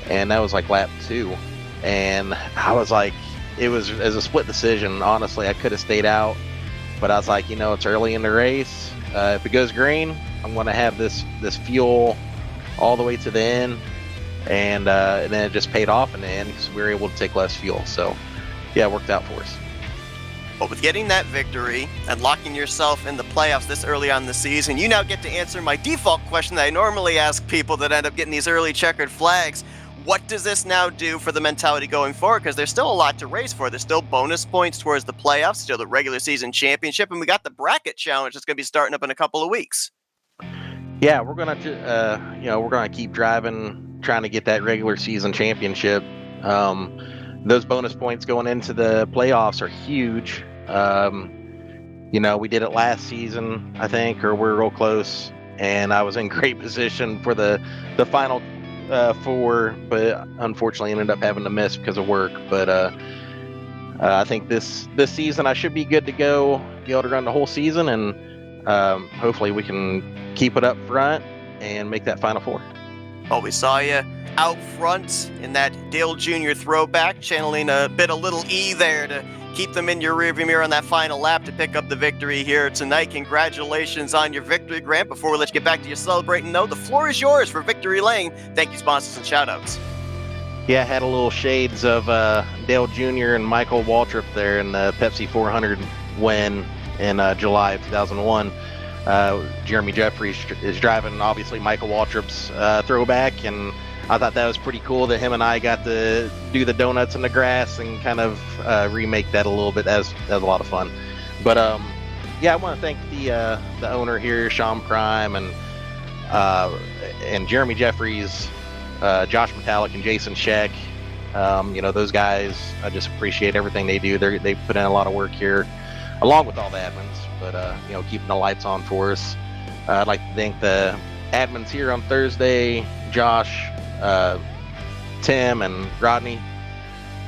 and that was like lap 2. And I was like, it was a split decision. Honestly, I could have stayed out, but I was like, it's early in the race. If it goes green, I'm going to have this fuel all the way to the end, and then it just paid off in the end because we were able to take less fuel. So yeah, it worked out for us. But with getting that victory and locking yourself in the playoffs this early on in the season, you now get to answer my default question that I normally ask people that end up getting these early checkered flags. What does this now do for the mentality going forward? Because there's still a lot to race for. There's still bonus points towards the playoffs, still the regular season championship, and we got the bracket challenge that's going to be starting up in a couple of weeks. Yeah, we're gonna, we're gonna keep driving, trying to get that regular season championship. Those bonus points going into the playoffs are huge. We did it last season, I think, or we're real close, and I was in great position for the final four, but unfortunately ended up having to miss because of work. But I think this season I should be good to go, be able to run the whole season, and hopefully we can keep it up front and make that final four. Well, we saw you out front in that Dale Jr. throwback, channeling a little E there to keep them in your rearview mirror on that final lap to pick up the victory here tonight. Congratulations on your victory, Grant. Before we let you get back to your celebrating note, the floor is yours for Victory Lane. Thank you, sponsors and shoutouts. Yeah, I had a little shades of Dale Jr. and Michael Waltrip there in the Pepsi 400 win in July of 2001. Jeremy Jeffries is driving, obviously, Michael Waltrip's throwback, and I thought that was pretty cool that him and I got to do the donuts in the grass and kind of remake that a little bit. That was a lot of fun. But I want to thank the owner here, Sean Prime, and Jeremy Jeffries, Josh Metallic, and Jason Scheck. Those guys, I just appreciate everything they do. They put in a lot of work here, along with all the admins. But keeping the lights on for us. I'd like to thank the admins here on Thursday, Josh, Tim, and Rodney.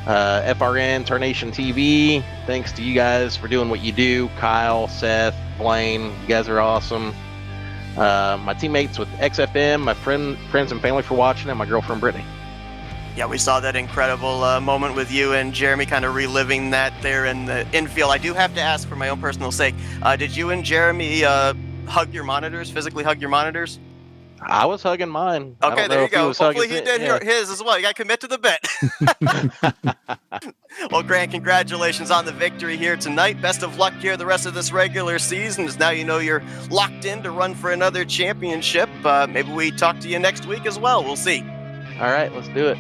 FRN, Tarnation TV, thanks to you guys for doing what you do. Kyle, Seth, Blaine, you guys are awesome. My teammates with XFM, my friends and family for watching, and my girlfriend Brittany. Yeah, we saw that incredible moment with you and Jeremy kind of reliving that there in the infield. I do have to ask for my own personal sake, did you and Jeremy hug your monitors, physically hug your monitors? I was hugging mine. Okay, there you go. Hopefully he did his as well. You got to commit to the bet. Well, Grant, congratulations on the victory here tonight. Best of luck here the rest of this regular season, as now you know you're locked in to run for another championship. Maybe we talk to you next week as well. We'll see. All right, let's do it.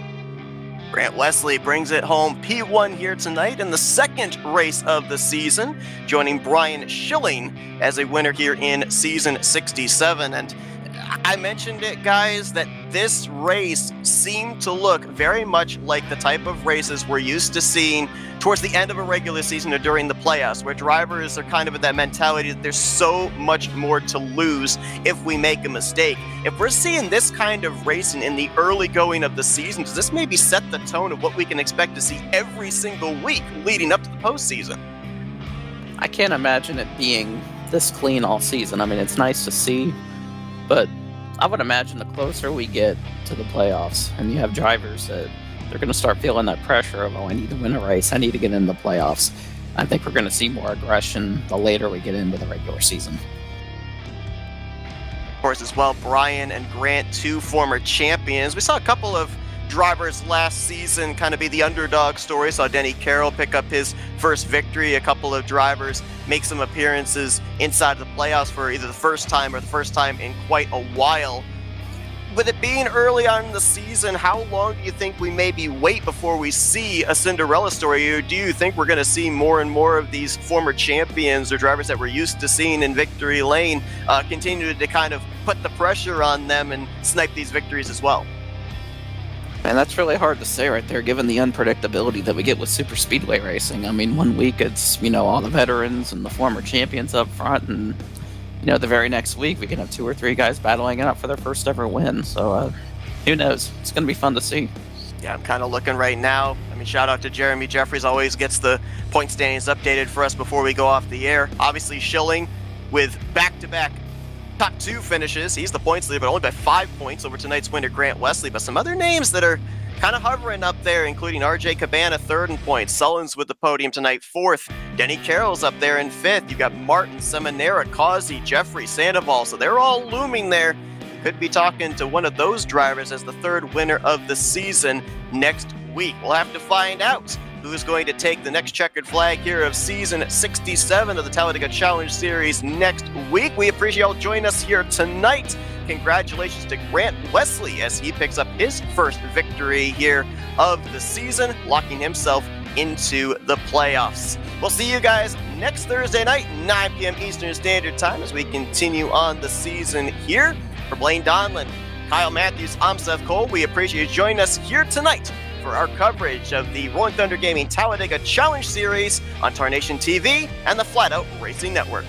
Grant Wesley brings it home P1 here tonight in the second race of the season, joining Brian Schilling as a winner here in season 67. And I mentioned it, guys, that this race seemed to look very much like the type of races we're used to seeing towards the end of a regular season or during the playoffs, where drivers are kind of in that mentality that there's so much more to lose if we make a mistake. If we're seeing this kind of racing in the early going of the season, does this maybe set the tone of what we can expect to see every single week leading up to the postseason? I can't imagine it being this clean all season. I mean, it's nice to see, but I would imagine the closer we get to the playoffs and you have drivers that they're going to start feeling that pressure of, I need to win a race, I need to get into the playoffs. I think we're going to see more aggression the later we get into the regular season. Of course, as well, Brian and Grant, two former champions. We saw a couple of drivers last season kind of be the underdog story. Saw Denny Carroll pick up his first victory. A couple of drivers make some appearances inside of the playoffs for either the first time or the first time in quite a while. With it being early on in the season, how long do you think we maybe wait before we see a Cinderella story? Or do you think we're going to see more and more of these former champions or drivers that we're used to seeing in victory lane continue to kind of put the pressure on them and snipe these victories as well? And that's really hard to say right there, given the unpredictability that we get with super speedway racing. I mean, one week it's, all the veterans and the former champions up front, and, the very next week we can have 2 or 3 guys battling it out for their first ever win. So, who knows? It's going to be fun to see. Yeah, I'm kind of looking right now. I mean, shout out to Jeremy Jeffries, always gets the point standings updated for us before we go off the air. Obviously, Schilling with back-to-back top 2 finishes. He's the points leader, but only by 5 points over tonight's winner, Grant Wesley. But some other names that are kind of hovering up there, including RJ Cabana, 3rd in points. Sullins with the podium tonight, 4th. Denny Carroll's up there in 5th. You've got Martin, Seminara, Causey, Jeffrey, Sandoval. So they're all looming there. Could be talking to one of those drivers as the 3rd winner of the season next week. We'll have to find out. who's going to take the next checkered flag here of season 67 of the Talladega Challenge Series next week. We appreciate y'all joining us here tonight. Congratulations to Grant Wesley as he picks up his first victory here of the season, locking himself into the playoffs. We'll see you guys next Thursday night, 9 p.m. Eastern Standard Time, as we continue on the season here. For Blaine Donlin, Kyle Matthews, I'm Seth Cole. We appreciate you joining us here tonight for our coverage of the Rolling Thunder Gaming Talladega Challenge Series on Tarnation TV and the Flatout Racing Network.